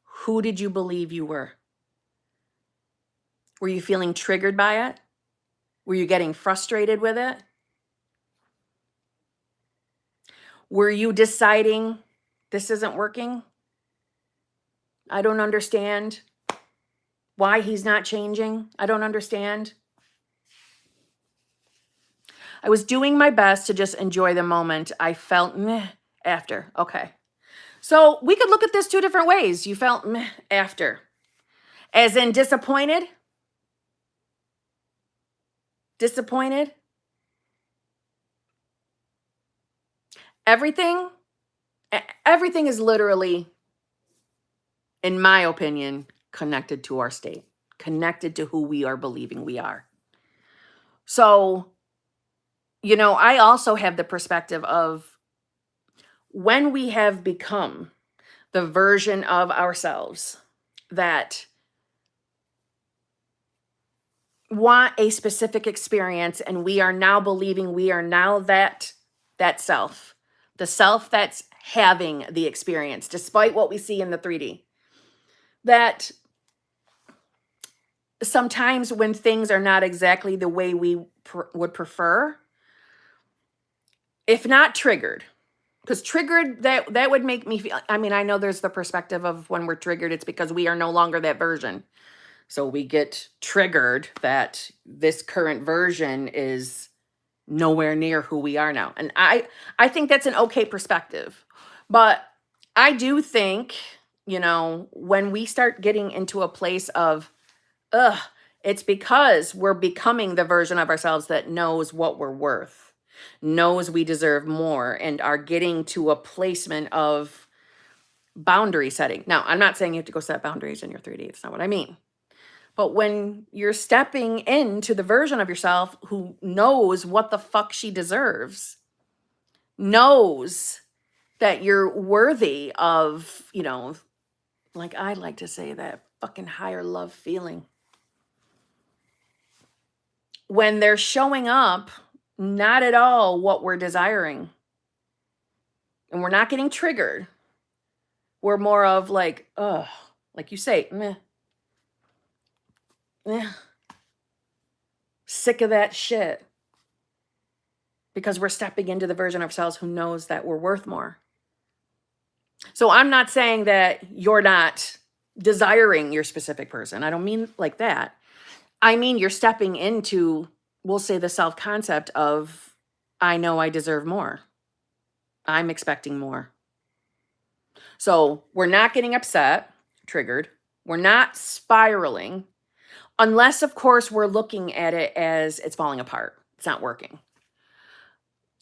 who did you believe you were? Were you feeling triggered by it? Were you getting frustrated with it? Were you deciding this isn't working? I don't understand why he's not changing. I don't understand. I was doing my best to just enjoy the moment. I felt meh after. Okay. So we could look at this 2 different ways. You felt meh after. As in disappointed? Disappointed? Everything is literally, in my opinion, connected to our state, connected to who we are believing we are. So, I also have the perspective of when we have become the version of ourselves that want a specific experience, and we are now believing we are now that self, the self that's having the experience, despite what we see in the 3D, that sometimes when things are not exactly the way we would prefer, if not triggered, because triggered, that would make me feel, I know there's the perspective of when we're triggered, it's because we are no longer that version. So we get triggered that this current version is nowhere near who we are now. And I think that's an okay perspective. But I do think, when we start getting into a place of, it's because we're becoming the version of ourselves that knows what we're worth, knows we deserve more, and are getting to a placement of boundary setting. Now, I'm not saying you have to go set boundaries in your 3D. That's not what I mean. But when you're stepping into the version of yourself who knows what the fuck she deserves, knows that you're worthy of, like I like to say, that fucking higher love feeling. When they're showing up, not at all what we're desiring. And we're not getting triggered. We're more of like, like you say, meh. Sick of that shit. Because we're stepping into the version of ourselves who knows that we're worth more. So I'm not saying that you're not desiring your specific person. I don't mean like that. I mean, you're stepping into, we'll say, the self-concept of, I know I deserve more. I'm expecting more. So we're not getting upset, triggered. We're not spiraling. Unless, of course, we're looking at it as it's falling apart. It's not working.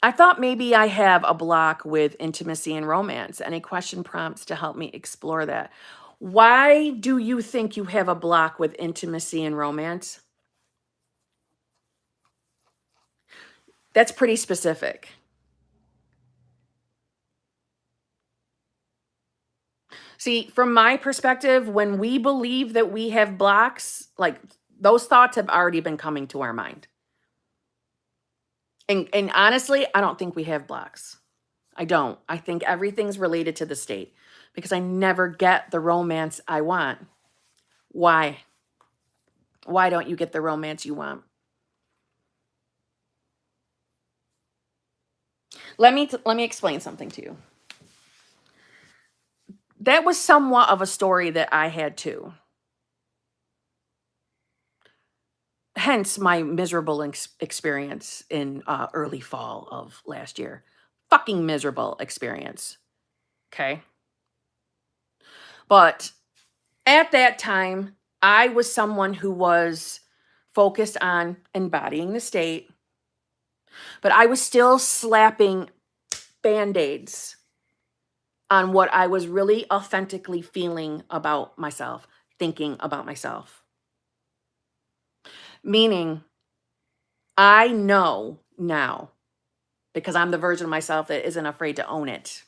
I thought maybe I have a block with intimacy and romance. Any question prompts to help me explore that? Why do you think you have a block with intimacy and romance? That's pretty specific. See, from my perspective, when we believe that we have blocks, like those thoughts have already been coming to our mind. And honestly, I don't think we have blocks. I don't. I think everything's related to the state because I never get the romance I want. Why? Why don't you get the romance you want? Let me explain something to you. That was somewhat of a story that I had too. Hence my miserable experience in early fall of last year. Fucking miserable experience. Okay. But at that time, I was someone who was focused on embodying the state, but I was still slapping band-aids on what I was really authentically feeling about myself, thinking about myself. Meaning, I know now, because I'm the version of myself that isn't afraid to own it.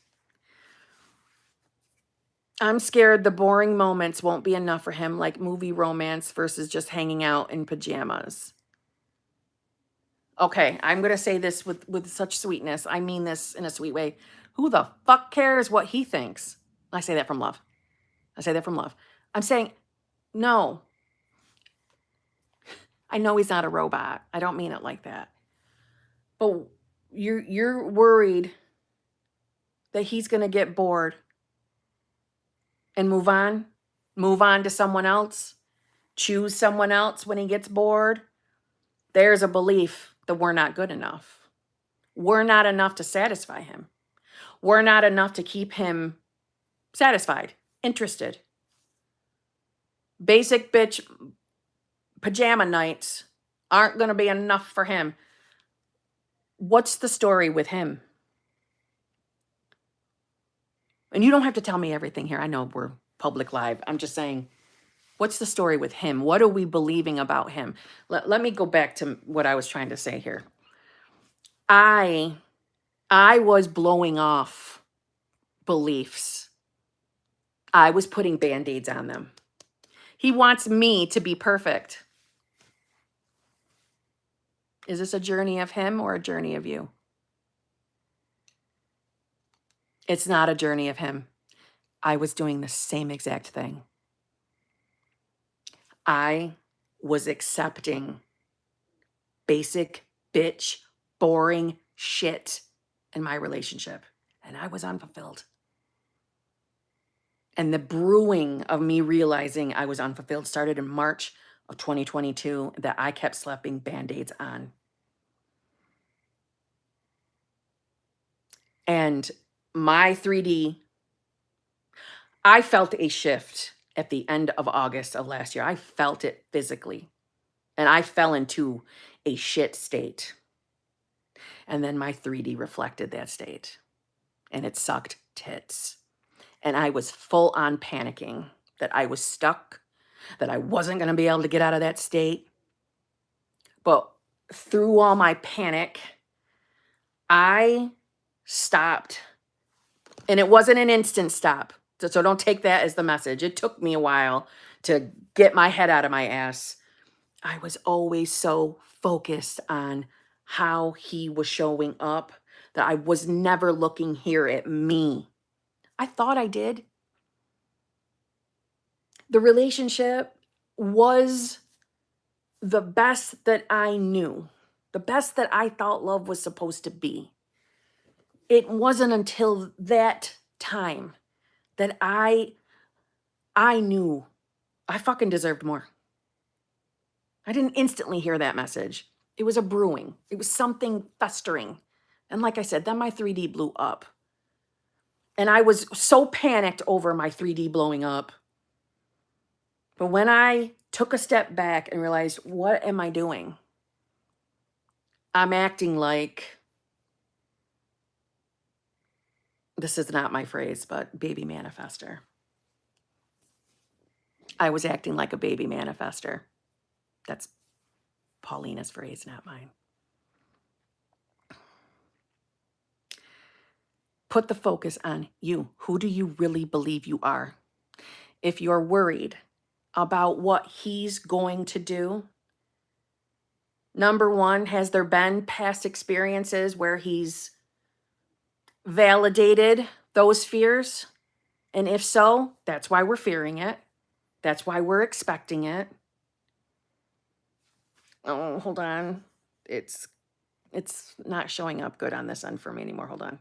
I'm scared the boring moments won't be enough for him, like movie romance versus just hanging out in pajamas. Okay, I'm going to say this with such sweetness. I mean this in a sweet way. Who the fuck cares what he thinks? I say that from love. I say that from love. I'm saying, no. I know he's not a robot. I don't mean it like that. But you're worried that he's going to get bored and move on to someone else, choose someone else when he gets bored. There's a belief that we're not good enough. We're not enough to satisfy him. We're not enough to keep him satisfied, interested. Basic bitch pajama nights aren't going to be enough for him. What's the story with him? And you don't have to tell me everything here. I know we're public live. I'm just saying, what's the story with him? What are we believing about him? Let me go back to what I was trying to say here. I was blowing off beliefs. I was putting band-aids on them. He wants me to be perfect. Is this a journey of him or a journey of you? It's not a journey of him. I was doing the same exact thing. I was accepting basic, bitch, boring shit in my relationship. And I was unfulfilled. And the brewing of me realizing I was unfulfilled started in March of 2022 that I kept slapping band-aids on. And my 3D, I felt a shift at the end of August of last year. I felt it physically. And I fell into a shit state. And then my 3D reflected that state. And it sucked tits. And I was full on panicking that I was stuck, that I wasn't going to be able to get out of that state. But through all my panic, I stopped. And it wasn't an instant stop. So don't take that as the message. It took me a while to get my head out of my ass. I was always so focused on how he was showing up that I was never looking here at me. I thought I did. The relationship was the best that I knew, the best that I thought love was supposed to be. It wasn't until that time that I knew I fucking deserved more. I didn't instantly hear that message. It was a brewing. It was something festering. And like I said, then my 3D blew up. And I was so panicked over my 3D blowing up. But when I took a step back and realized, what am I doing? I'm acting like, this is not my phrase, but baby manifester. I was acting like a baby manifester. That's Paulina's phrase, not mine. Put the focus on you. Who do you really believe you are? if you're worried about what he's going to do, number one, has there been past experiences where he's validated those fears? And if so, that's why we're fearing it. That's why we're expecting it. Oh, hold on. It's not showing up good on this end for me anymore. Hold on.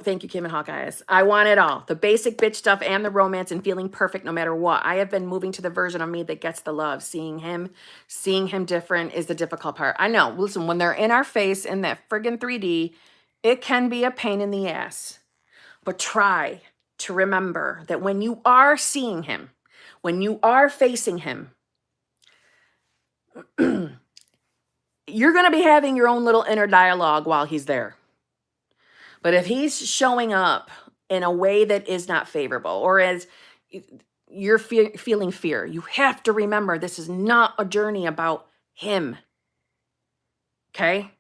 Thank you, Kim and Hawkeyes. I want it all. The basic bitch stuff and the romance and feeling perfect no matter what. I have been moving to the version of me that gets the love. Seeing him different is the difficult part. I know. Listen, when they're in our face in that friggin' 3D, it can be a pain in the ass. But try to remember that when you are seeing him, when you are facing him, you're going to be having your own little inner dialogue while he's there. But if he's showing up in a way that is not favorable, or as you're feeling fear, you have to remember this is not a journey about him. Okay?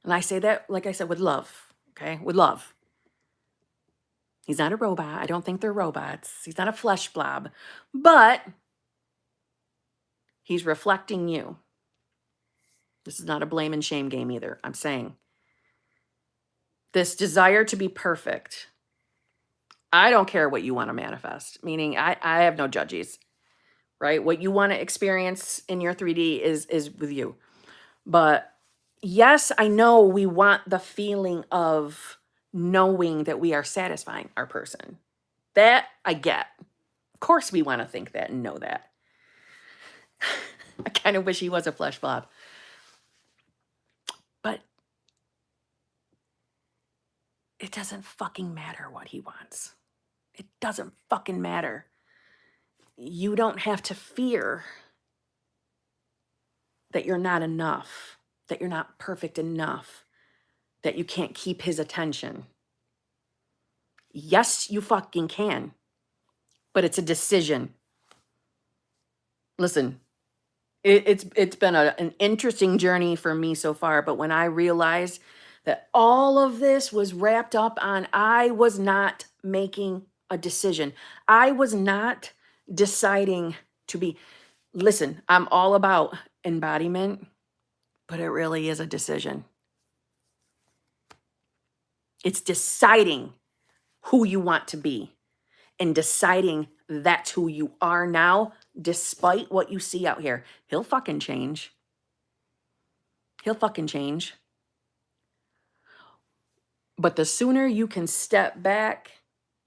And I say that, like I said, with love. Okay? With love. He's not a robot. I don't think they're robots. He's not a flesh blob. But he's reflecting you. This is not a blame and shame game either. I'm saying this desire to be perfect. I don't care what you want to manifest, meaning I have no judges, right? What you want to experience in your 3D is with you. But yes, I know we want the feeling of knowing that we are satisfying our person. That I get. Of course we want to think that and know that. I kind of wish he was a flesh blob. But it doesn't fucking matter what he wants. It doesn't fucking matter. You don't have to fear that you're not enough, that you're not perfect enough, that you can't keep his attention. Yes, you fucking can, but it's a decision. Listen, it's been an interesting journey for me so far, but when I realized that all of this was wrapped up on I was not making a decision. I was not deciding to be, listen, I'm all about embodiment, but it really is a decision. It's deciding who you want to be and deciding that's who you are now, despite what you see out here. He'll fucking change. He'll fucking change. But the sooner you can step back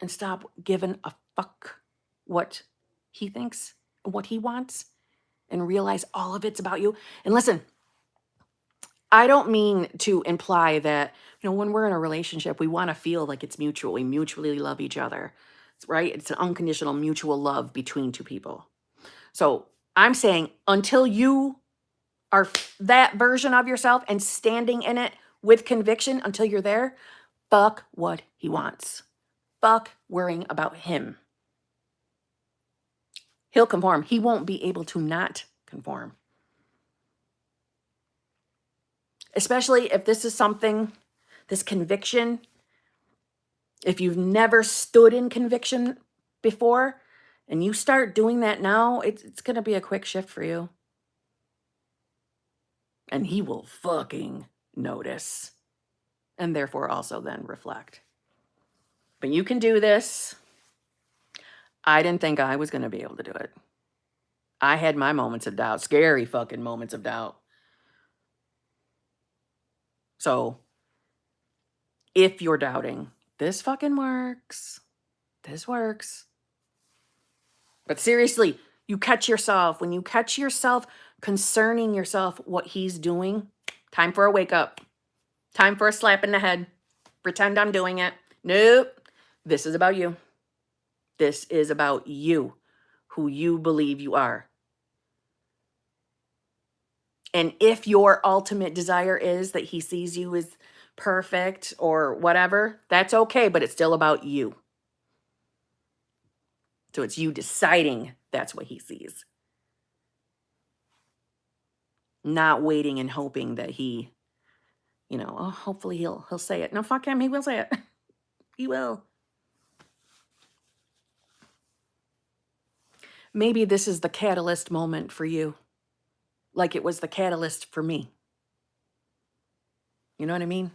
and stop giving a fuck what he thinks, what he wants, and realize all of it's about you. And listen, I don't mean to imply that, when we're in a relationship, we want to feel like it's mutual. We mutually love each other, right? It's an unconditional mutual love between two people. So I'm saying until you are that version of yourself and standing in it with conviction, until you're there, fuck what he wants. Fuck worrying about him. He'll conform. He won't be able to not conform. Especially if this is something, this conviction, if you've never stood in conviction before and you start doing that now, it's going to be a quick shift for you. And he will fucking notice and therefore also then reflect. But you can do this. I didn't think I was going to be able to do it. I had my moments of doubt, scary fucking moments of doubt. So if you're doubting, this fucking works. This works. But seriously, you catch yourself. When you catch yourself concerning yourself what he's doing, time for a wake up. Time for a slap in the head. Pretend I'm doing it. Nope. This is about you. This is about you, who you believe you are. And if your ultimate desire is that he sees you as perfect or whatever, that's okay, but it's still about you. So it's you deciding that's what he sees. Not waiting and hoping that he, hopefully he'll say it. No, fuck him, he will say it. He will. Maybe this is the catalyst moment for you, like it was the catalyst for me. You know what I mean?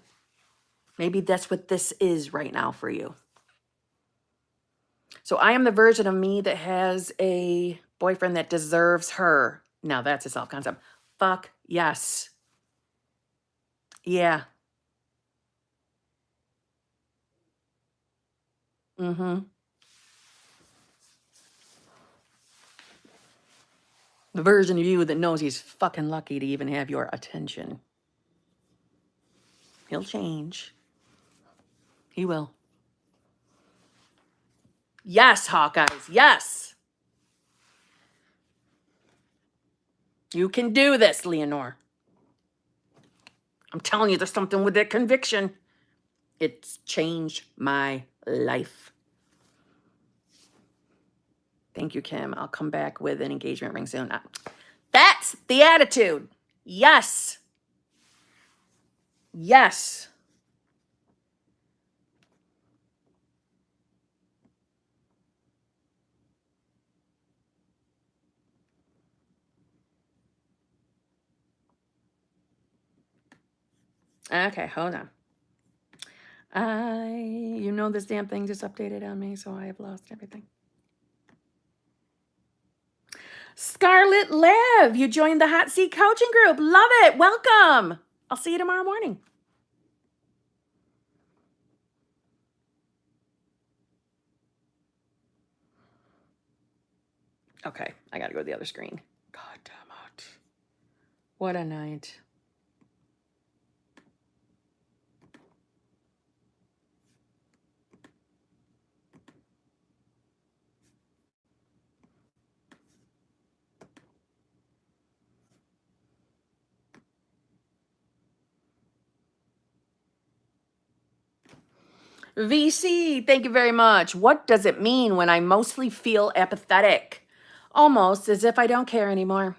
Maybe that's what this is right now for you. So I am the version of me that has a boyfriend that deserves her. Now that's a self-concept. Fuck yes. Yeah. Mm-hmm. The version of you that knows he's fucking lucky to even have your attention. He'll change. He will. Yes, Hawkeyes. Yes. You can do this, Leonore. I'm telling you, there's something with that conviction. It's changed my life. Thank you, Kim. I'll come back with an engagement ring soon. That's the attitude. Yes. Yes. Okay, hold on. You know this damn thing just updated on me, so I have lost everything. Scarlet Liv, you joined the Hot Seat Coaching Group. Love it. Welcome. I'll see you tomorrow morning. Okay, I gotta go to the other screen. God damn it. What a night. VC, thank you very much. What does it mean when I mostly feel apathetic? Almost as if I don't care anymore.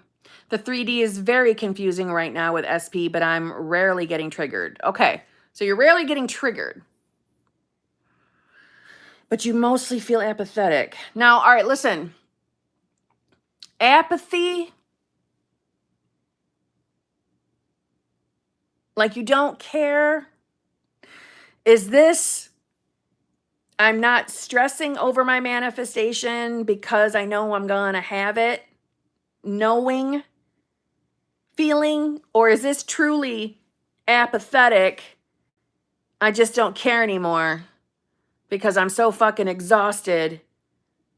The 3D is very confusing right now with SP, but I'm rarely getting triggered. Okay, so you're rarely getting triggered, but you mostly feel apathetic. Now, all right, listen. Apathy, like you don't care, is this... I'm not stressing over my manifestation because I know I'm going to have it, knowing, feeling, or is this truly apathetic? I just don't care anymore because I'm so fucking exhausted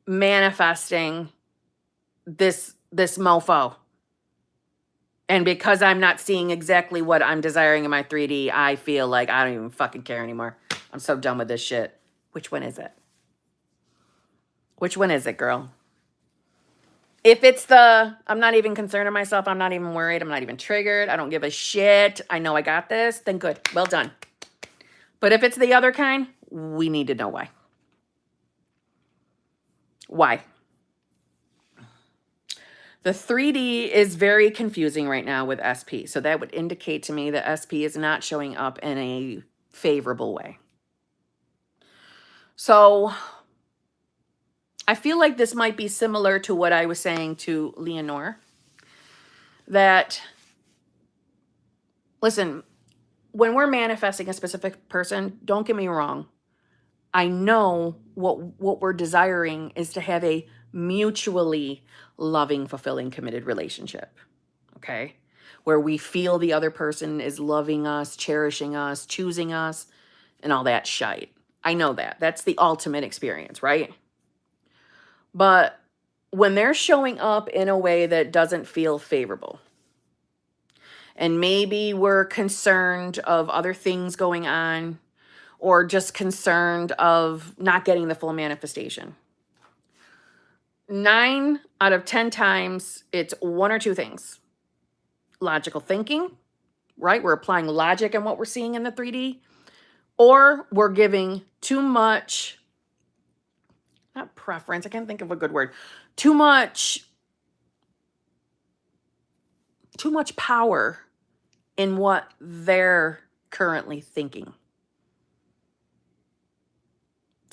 manifesting this mofo. And because I'm not seeing exactly what I'm desiring in my 3D, I feel like I don't even fucking care anymore. I'm so done with this shit. Which one is it? Which one is it, girl? If it's the, I'm not even concerned of myself, I'm not even worried, I'm not even triggered, I don't give a shit, I know I got this, then good, well done. But if it's the other kind, we need to know why. Why? The 3D is very confusing right now with SP. So that would indicate to me that SP is not showing up in a favorable way. So I feel like this might be similar to what I was saying to Leonore. That, listen, when we're manifesting a specific person, don't get me wrong. I know what we're desiring is to have a mutually loving, fulfilling, committed relationship. Okay? Where we feel the other person is loving us, cherishing us, choosing us, and all that shite. I know that. That's the ultimate experience, right? But when they're showing up in a way that doesn't feel favorable, and maybe we're concerned of other things going on, or just concerned of not getting the full manifestation. 9 out of 10 times, it's one or two things. Logical thinking, right? We're applying logic in what we're seeing in the 3D. Or we're giving too much, not preference, I can't think of a good word. Too much power in what they're currently thinking.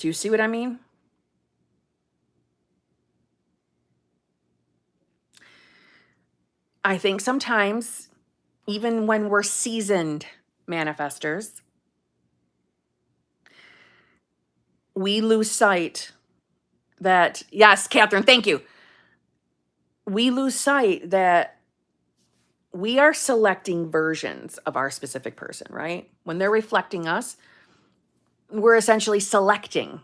Do you see what I mean? I think sometimes, even when we're seasoned manifestors, we lose sight that, yes, Catherine, thank you. We lose sight that we are selecting versions of our specific person, right? When they're reflecting us, we're essentially selecting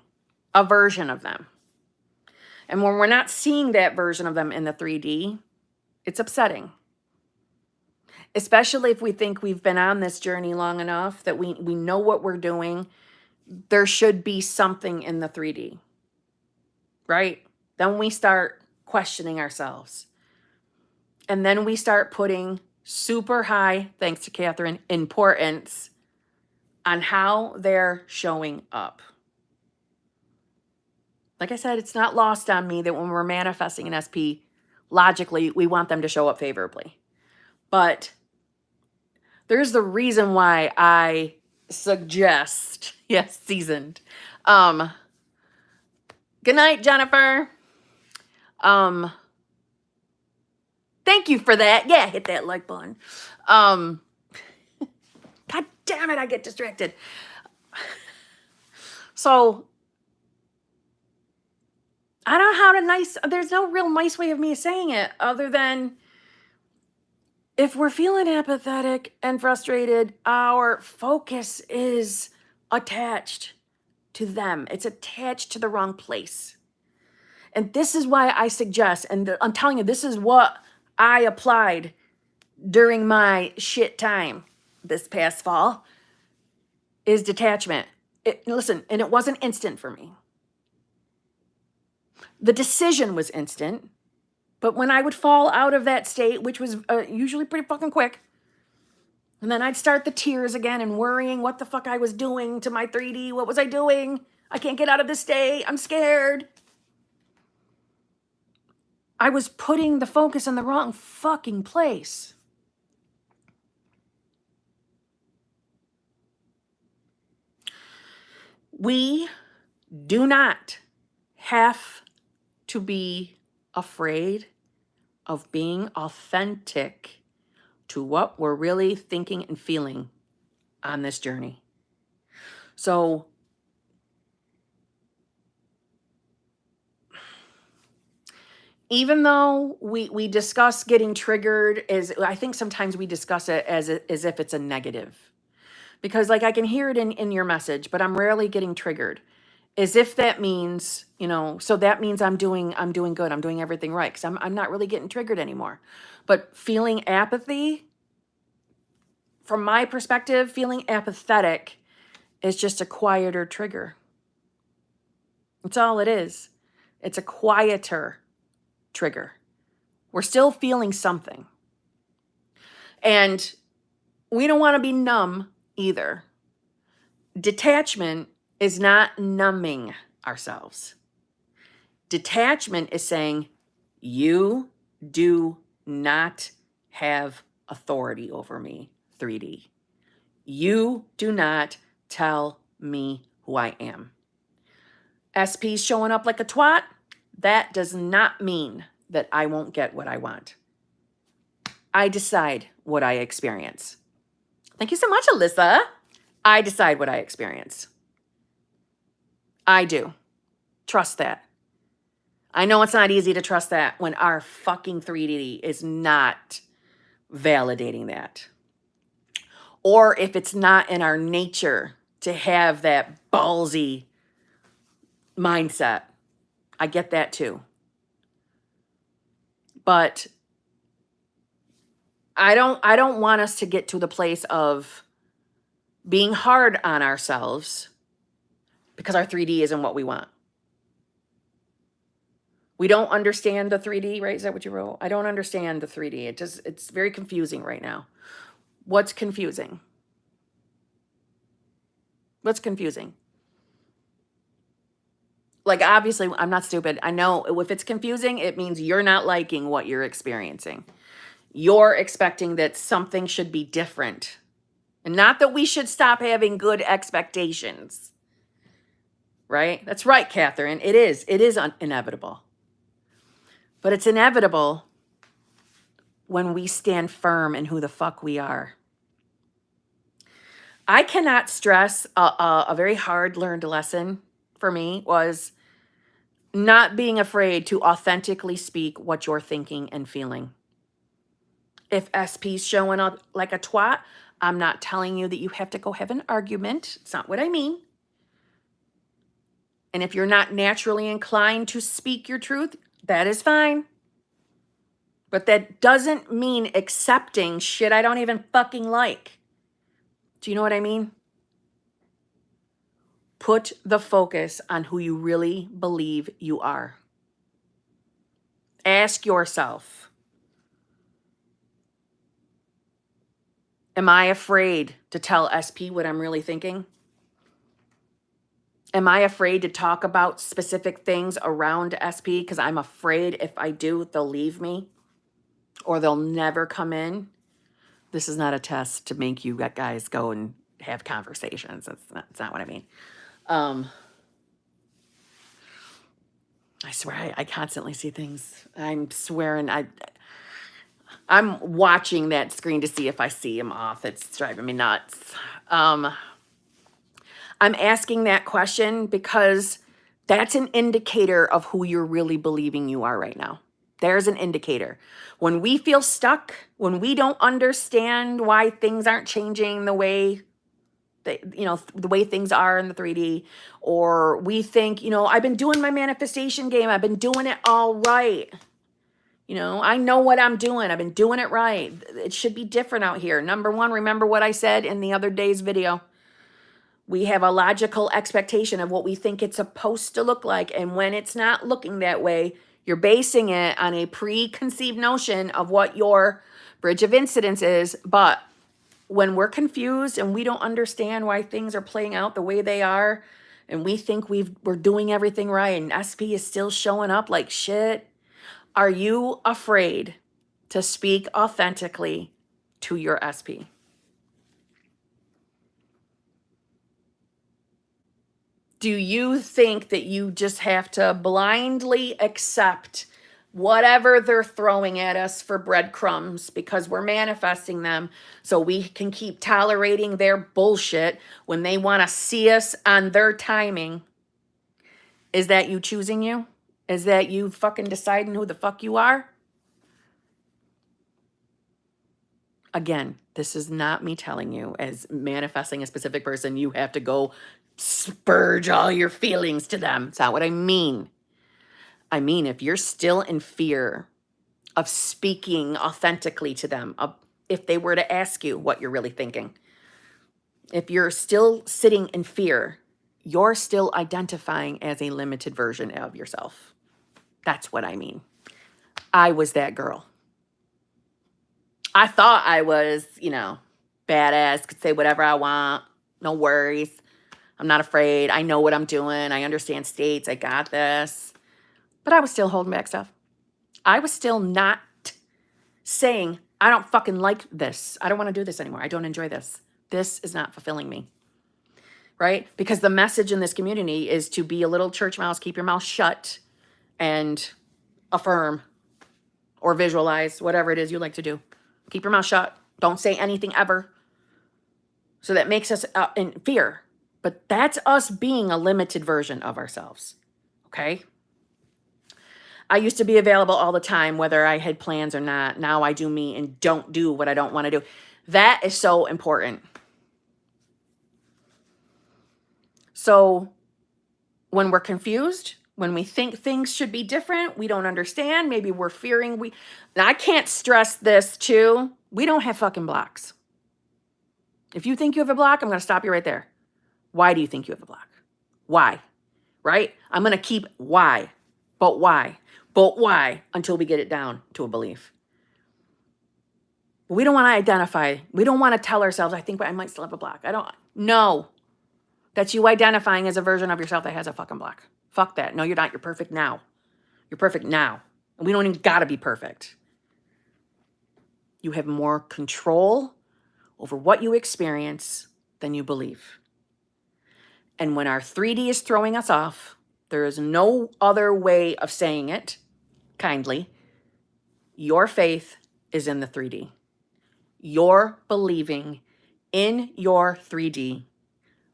a version of them. And when we're not seeing that version of them in the 3D, it's upsetting. Especially if we think we've been on this journey long enough that we know what we're doing. There should be something in the 3D, right? Then we start questioning ourselves. And then we start putting super high, thanks to Catherine, importance on how they're showing up. Like I said, it's not lost on me that when we're manifesting an SP, logically, we want them to show up favorably. But there's the reason why I suggest, yes, seasoned. Good night, Jennifer. Thank you for that. Yeah, hit that like button. God damn it, I get distracted. So I don't know how to there's no real nice way of me saying it other than if we're feeling apathetic and frustrated, our focus is attached to them. It's attached to the wrong place. And this is why I suggest, and I'm telling you, this is what I applied during my shit time this past fall, is detachment. Listen, and it wasn't instant for me. The decision was instant, but when I would fall out of that state, which was usually pretty fucking quick, and then I'd start the tears again and worrying what the fuck I was doing to my 3D. What was I doing? I can't get out of this state. I'm scared. I was putting the focus in the wrong fucking place. We do not have to be afraid of being authentic to what we're really thinking and feeling on this journey. So even though we discuss getting triggered, I think sometimes we discuss it as if it's a negative. Because like I can hear it in your message, but I'm rarely getting triggered. As if that means, so that means I'm doing good. I'm doing everything right because I'm not really getting triggered anymore. But feeling apathy, from my perspective, feeling apathetic is just a quieter trigger. That's all it is. It's a quieter trigger. We're still feeling something. And we don't want to be numb either. Detachment is not numbing ourselves. Detachment is saying, you do not have authority over me, 3D. You do not tell me who I am. SP's showing up like a twat, that does not mean that I won't get what I want. I decide what I experience. Thank you so much, Alyssa. I decide what I experience. I do. Trust that. I know it's not easy to trust that when our fucking 3D is not validating that. Or if it's not in our nature to have that ballsy mindset. I get that too. But I don't want us to get to the place of being hard on ourselves because our 3D isn't what we want. We don't understand the 3D, right? Is that what you wrote? I don't understand the 3D. It's very confusing right now. What's confusing? What's confusing? Like, obviously, I'm not stupid. I know if it's confusing, it means you're not liking what you're experiencing. You're expecting that something should be different. And not that we should stop having good expectations. right? That's right, Catherine. It is. It is inevitable. But it's inevitable when we stand firm in who the fuck we are. I cannot stress a very hard learned lesson for me was not being afraid to authentically speak what you're thinking and feeling. If SP's showing up like a twat, I'm not telling you that you have to go have an argument. It's not what I mean. And if you're not naturally inclined to speak your truth, that is fine. But that doesn't mean accepting shit I don't even fucking like. Do you know what I mean? Put the focus on who you really believe you are. Ask yourself, am I afraid to tell SP what I'm really thinking? Am I afraid to talk about specific things around SP because I'm afraid if I do, they'll leave me or they'll never come in? This is not a test to make you guys go and have conversations. That's not what I mean. I swear I constantly see things. I'm swearing I'm watching that screen to see if I see them off. It's driving me nuts. I'm asking that question because that's an indicator of who you're really believing you are right now. There's an indicator. When we feel stuck, when we don't understand why things aren't changing the way the way things are in the 3D, or we think, I've been doing my manifestation game. I've been doing it all right. I know what I'm doing. I've been doing it right. It should be different out here. Number one, remember what I said in the other day's video. We have a logical expectation of what we think it's supposed to look like. And when it's not looking that way, you're basing it on a preconceived notion of what your bridge of incidence is. But when we're confused and we don't understand why things are playing out the way they are, and we think we're doing everything right, and SP is still showing up like shit, are you afraid to speak authentically to your SP? Do you think that you just have to blindly accept whatever they're throwing at us for breadcrumbs because we're manifesting them so we can keep tolerating their bullshit when they want to see us on their timing? Is that you choosing you? Is that you fucking deciding who the fuck you are? Again, this is not me telling you, as manifesting a specific person, you have to go spurge all your feelings to them. It's not what I mean. I mean, if you're still in fear of speaking authentically to them, if they were to ask you what you're really thinking, if you're still sitting in fear, you're still identifying as a limited version of yourself. That's what I mean. I was that girl. I thought I was, badass, could say whatever I want, no worries. I'm not afraid. I know what I'm doing. I understand states. I got this. But I was still holding back stuff. I was still not saying, I don't fucking like this. I don't want to do this anymore. I don't enjoy this. This is not fulfilling me. Right? Because the message in this community is to be a little church mouse, keep your mouth shut, and affirm or visualize whatever it is you like to do. Keep your mouth shut. Don't say anything ever. So that makes us in fear. But that's us being a limited version of ourselves. Okay? I used to be available all the time, whether I had plans or not. Now I do me and don't do what I don't want to do. That is so important. So when we're confused, when we think things should be different, we don't understand, maybe we're fearing, now I can't stress this too, we don't have fucking blocks. If you think you have a block, I'm going to stop you right there. Why do you think you have a block? Why? Right? I'm going to keep why, but why, until we get it down to a belief. We don't want to identify. We don't want to tell ourselves, I think I might still have a block. No. That's you identifying as a version of yourself that has a fucking block. Fuck that. No, you're not. You're perfect now. You're perfect now. And we don't even got to be perfect. You have more control over what you experience than you believe. And when our 3D is throwing us off, there is no other way of saying it kindly. Your faith is in the 3D. You're believing in your 3D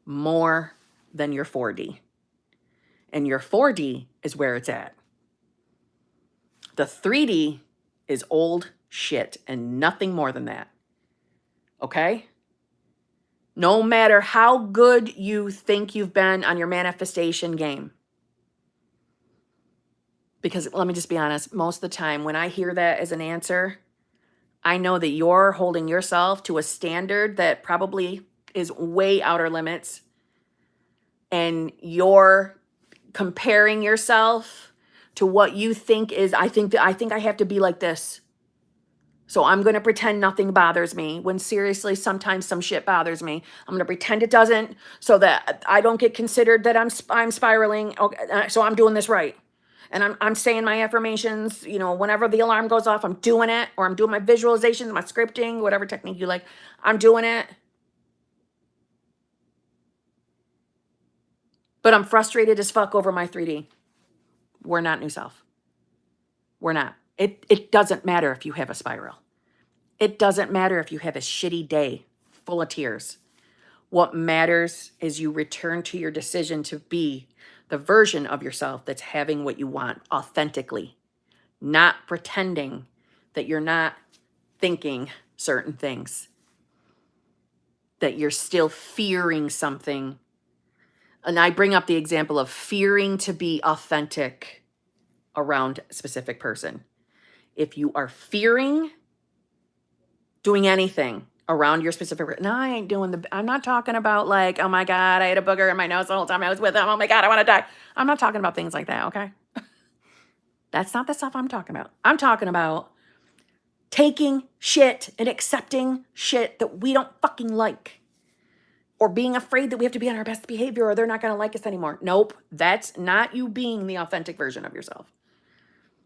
more than your 4D. And your 4D is where it's at. The 3D is old shit and nothing more than that. Okay? No matter how good you think you've been on your manifestation game. Because let me just be honest, most of the time when I hear that as an answer, I know that you're holding yourself to a standard that probably is way outer limits. And you're comparing yourself to what you think is, I think I have to be like this. So I'm going to pretend nothing bothers me when seriously, sometimes some shit bothers me. I'm going to pretend it doesn't so that I don't get considered that I'm spiraling. Okay, so I'm doing this right. And I'm saying my affirmations, you know, whenever the alarm goes off, I'm doing it, or I'm doing my visualizations, my scripting, whatever technique you like, I'm doing it. But I'm frustrated as fuck over my 3D. We're not new self. We're not. It doesn't matter if you have a spiral. It doesn't matter if you have a shitty day full of tears. What matters is you return to your decision to be the version of yourself that's having what you want authentically, not pretending that you're not thinking certain things, that you're still fearing something. And I bring up the example of fearing to be authentic around a specific person. If you are fearing doing anything around your specific, no, I ain't doing I'm not talking about like, oh my God, I had a booger in my nose the whole time I was with him. Oh my God, I want to die. I'm not talking about things like that, okay? That's not the stuff I'm talking about. I'm talking about taking shit and accepting shit that we don't fucking like, or being afraid that we have to be on our best behavior or they're not going to like us anymore. Nope, that's not you being the authentic version of yourself.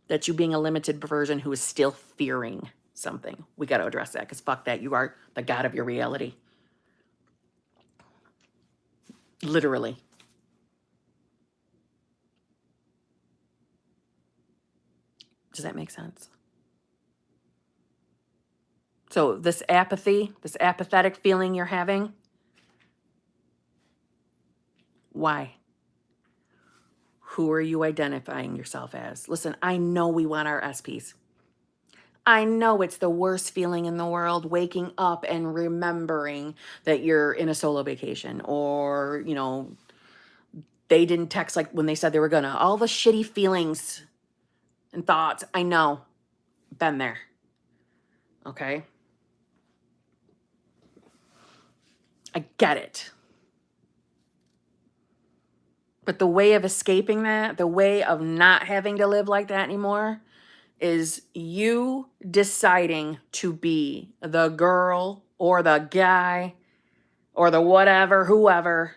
That's you being a limited version who is still fearing something. We got to address that, because fuck that. You are the God of your reality. Literally. Does that make sense? So this apathy, this apathetic feeling you're having, why? Who are you identifying yourself as? Listen, I know we want our SPs. I know it's the worst feeling in the world, waking up and remembering that you're in a solo vacation, or, you know, they didn't text like when they said they were gonna. All the shitty feelings and thoughts. I know. Been there. Okay? I get it. But the way of escaping that, the way of not having to live like that anymore, is you deciding to be the girl or the guy or the whatever, whoever,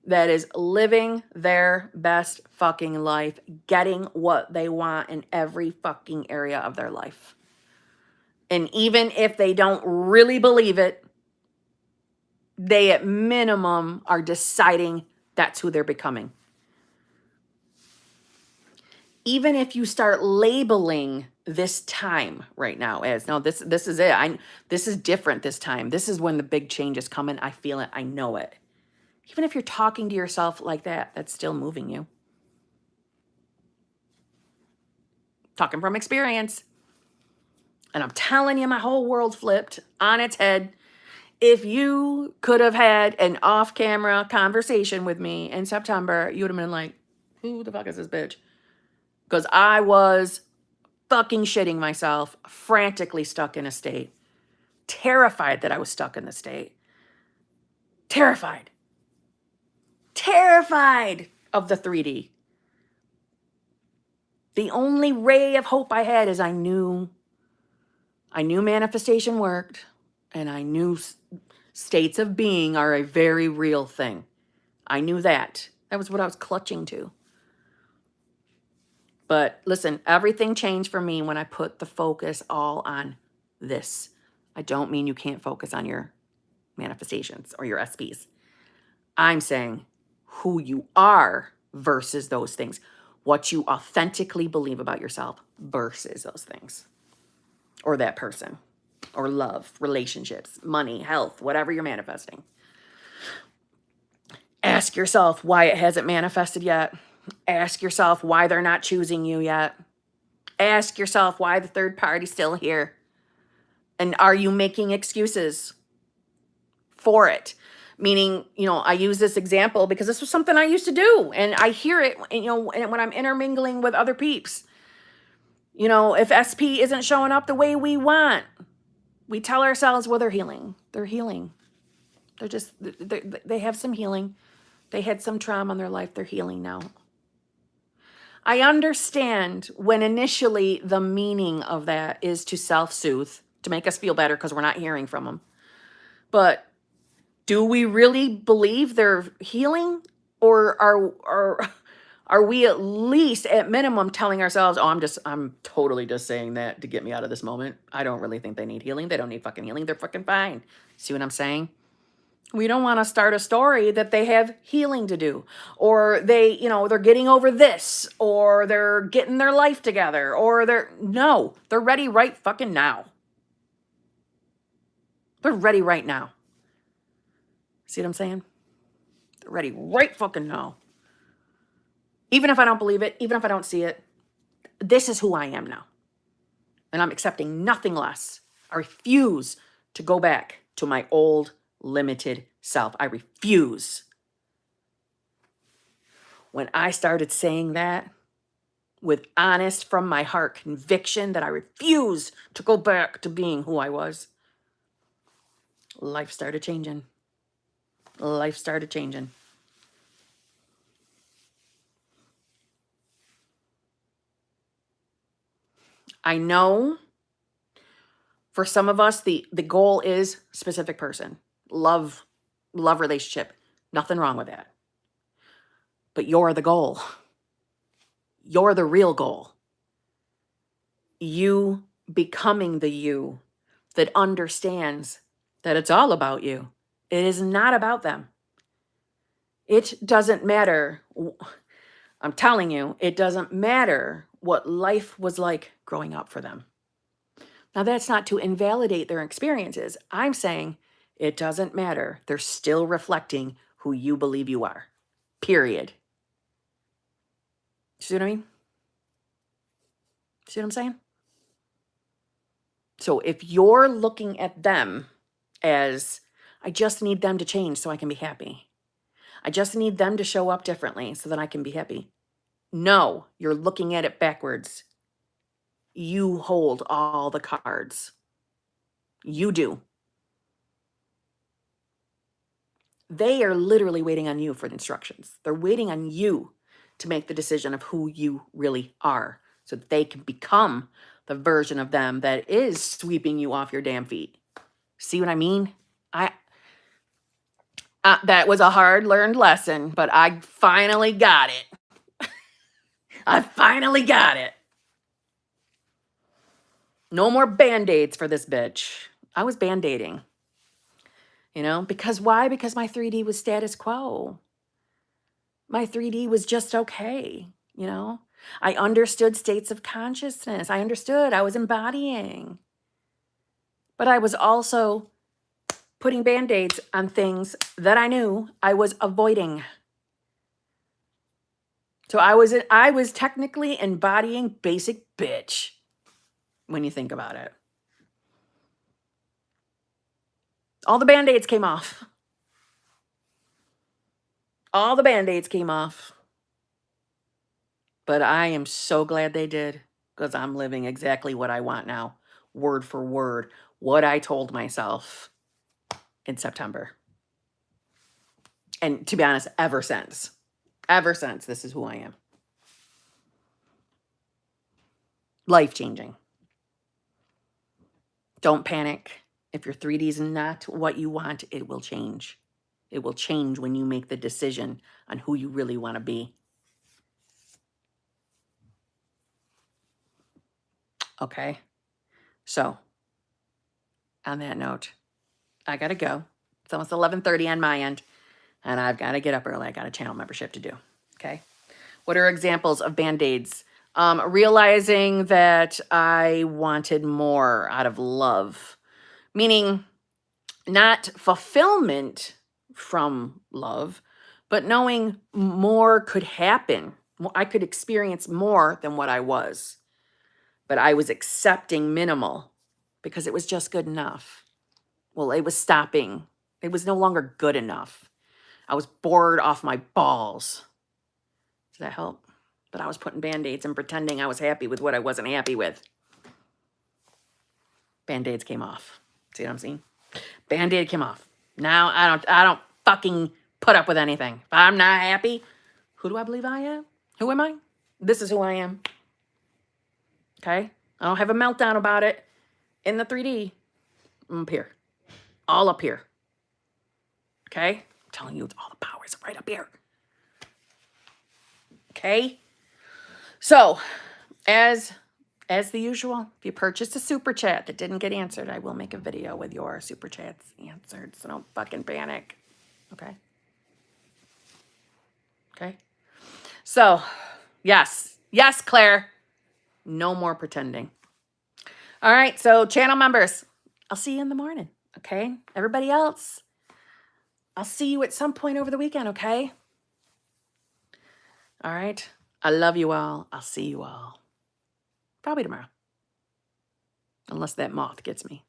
that is living their best fucking life, getting what they want in every fucking area of their life. And even if they don't really believe it, they at minimum are deciding that's who they're becoming. Even if you start labeling this time right now as, no, this is it. This is different this time. This is when the big change is coming. I feel it. I know it. Even if you're talking to yourself like that, that's still moving you. Talking from experience. And I'm telling you, my whole world flipped on its head. If you could have had an off-camera conversation with me in September, you would have been like, who the fuck is this bitch? Because I was fucking shitting myself, frantically stuck in a state. Terrified that I was stuck in the state. Terrified. Terrified of the 3D. The only ray of hope I had is I knew manifestation worked, and I knew states of being are a very real thing. I knew that. That was what I was clutching to. But listen, everything changed for me when I put the focus all on this. I don't mean you can't focus on your manifestations or your SPs. I'm saying who you are versus those things. What you authentically believe about yourself versus those things. Or that person. Or love, relationships, money, health, whatever you're manifesting. Ask yourself why it hasn't manifested yet. Ask yourself why they're not choosing you yet. Ask yourself why the third party's still here. And are you making excuses for it? Meaning, I use this example because this was something I used to do. And I hear it, when I'm intermingling with other peeps. If SP isn't showing up the way we want, we tell ourselves, well, they're healing. They're healing. They have some healing. They had some trauma in their life. They're healing now. I understand when initially the meaning of that is to self-soothe, to make us feel better because we're not hearing from them. But do we really believe they're healing? Or are we at least at minimum telling ourselves, oh, I'm totally just saying that to get me out of this moment. I don't really think they need healing. They don't need fucking healing. They're fucking fine. See what I'm saying? We don't want to start a story that they have healing to do, or they're getting over this, or they're getting their life together, or they're ready right fucking now. They're ready right now. See what I'm saying? They're ready right fucking now. Even if I don't believe it, even if I don't see it, this is who I am now. And I'm accepting nothing less. I refuse to go back to my old limited self. I refuse. When I started saying that with honest from my heart conviction that I refuse to go back to being who I was, life started changing. Life started changing. I know for some of us, the goal is specific person, love relationship. Nothing wrong with that. But you're the goal. You're the real goal. You becoming the you that understands that it's all about you. It is not about them. It doesn't matter. I'm telling you, it doesn't matter what life was like growing up for them. Now, that's not to invalidate their experiences. I'm saying it doesn't matter. They're still reflecting who you believe you are. Period. See what I mean? See what I'm saying? So if you're looking at them as, I just need them to change so I can be happy. I just need them to show up differently so that I can be happy. No, you're looking at it backwards. You hold all the cards. You do. They are literally waiting on you for the instructions. They're waiting on you to make the decision of who you really are so that they can become the version of them that is sweeping you off your damn feet. See what I mean? That was a hard learned lesson, but I finally got it. I finally got it. No more Band-Aids for this bitch. I was Band-Aiding. Because why? Because my 3D was status quo. My 3D was just okay, I understood states of consciousness. I understood I was embodying. But I was also putting Band-Aids on things that I knew I was avoiding. So I was technically embodying basic bitch when you think about it. All the Band-Aids came off. All the Band-Aids came off. But I am so glad they did because I'm living exactly what I want now, word for word, what I told myself in September. And to be honest, ever since, this is who I am. Life-changing. Don't panic. If your 3D is not what you want, it will change. It will change when you make the decision on who you really want to be. Okay? So, on that note, I got to go. It's almost 11:30 on my end. And I've got to get up early. I got a channel membership to do. Okay. What are examples of Band-Aids? Realizing that I wanted more out of love, meaning not fulfillment from love, but knowing more could happen. I could experience more than what I was, but I was accepting minimal because it was just good enough. Well, it was stopping. It was no longer good enough. I was bored off my balls. Does that help? But I was putting Band-Aids and pretending I was happy with what I wasn't happy with. Band-Aids came off. See what I'm saying? Band-Aid came off. Now I don't fucking put up with anything. If I'm not happy, who do I believe I am? Who am I? This is who I am. Okay? I don't have a meltdown about it in the 3D. I'm up here. All up here. Okay? I'm telling you, all the powers are right up here. Okay? So, as the usual, if you purchased a super chat that didn't get answered, I will make a video with your super chats answered, so don't fucking panic. Okay? Okay? So, yes. Yes, Claire. No more pretending. All right, so channel members, I'll see you in the morning, okay? Everybody else, I'll see you at some point over the weekend, okay? All right? I love you all. I'll see you all. Probably tomorrow. Unless that moth gets me.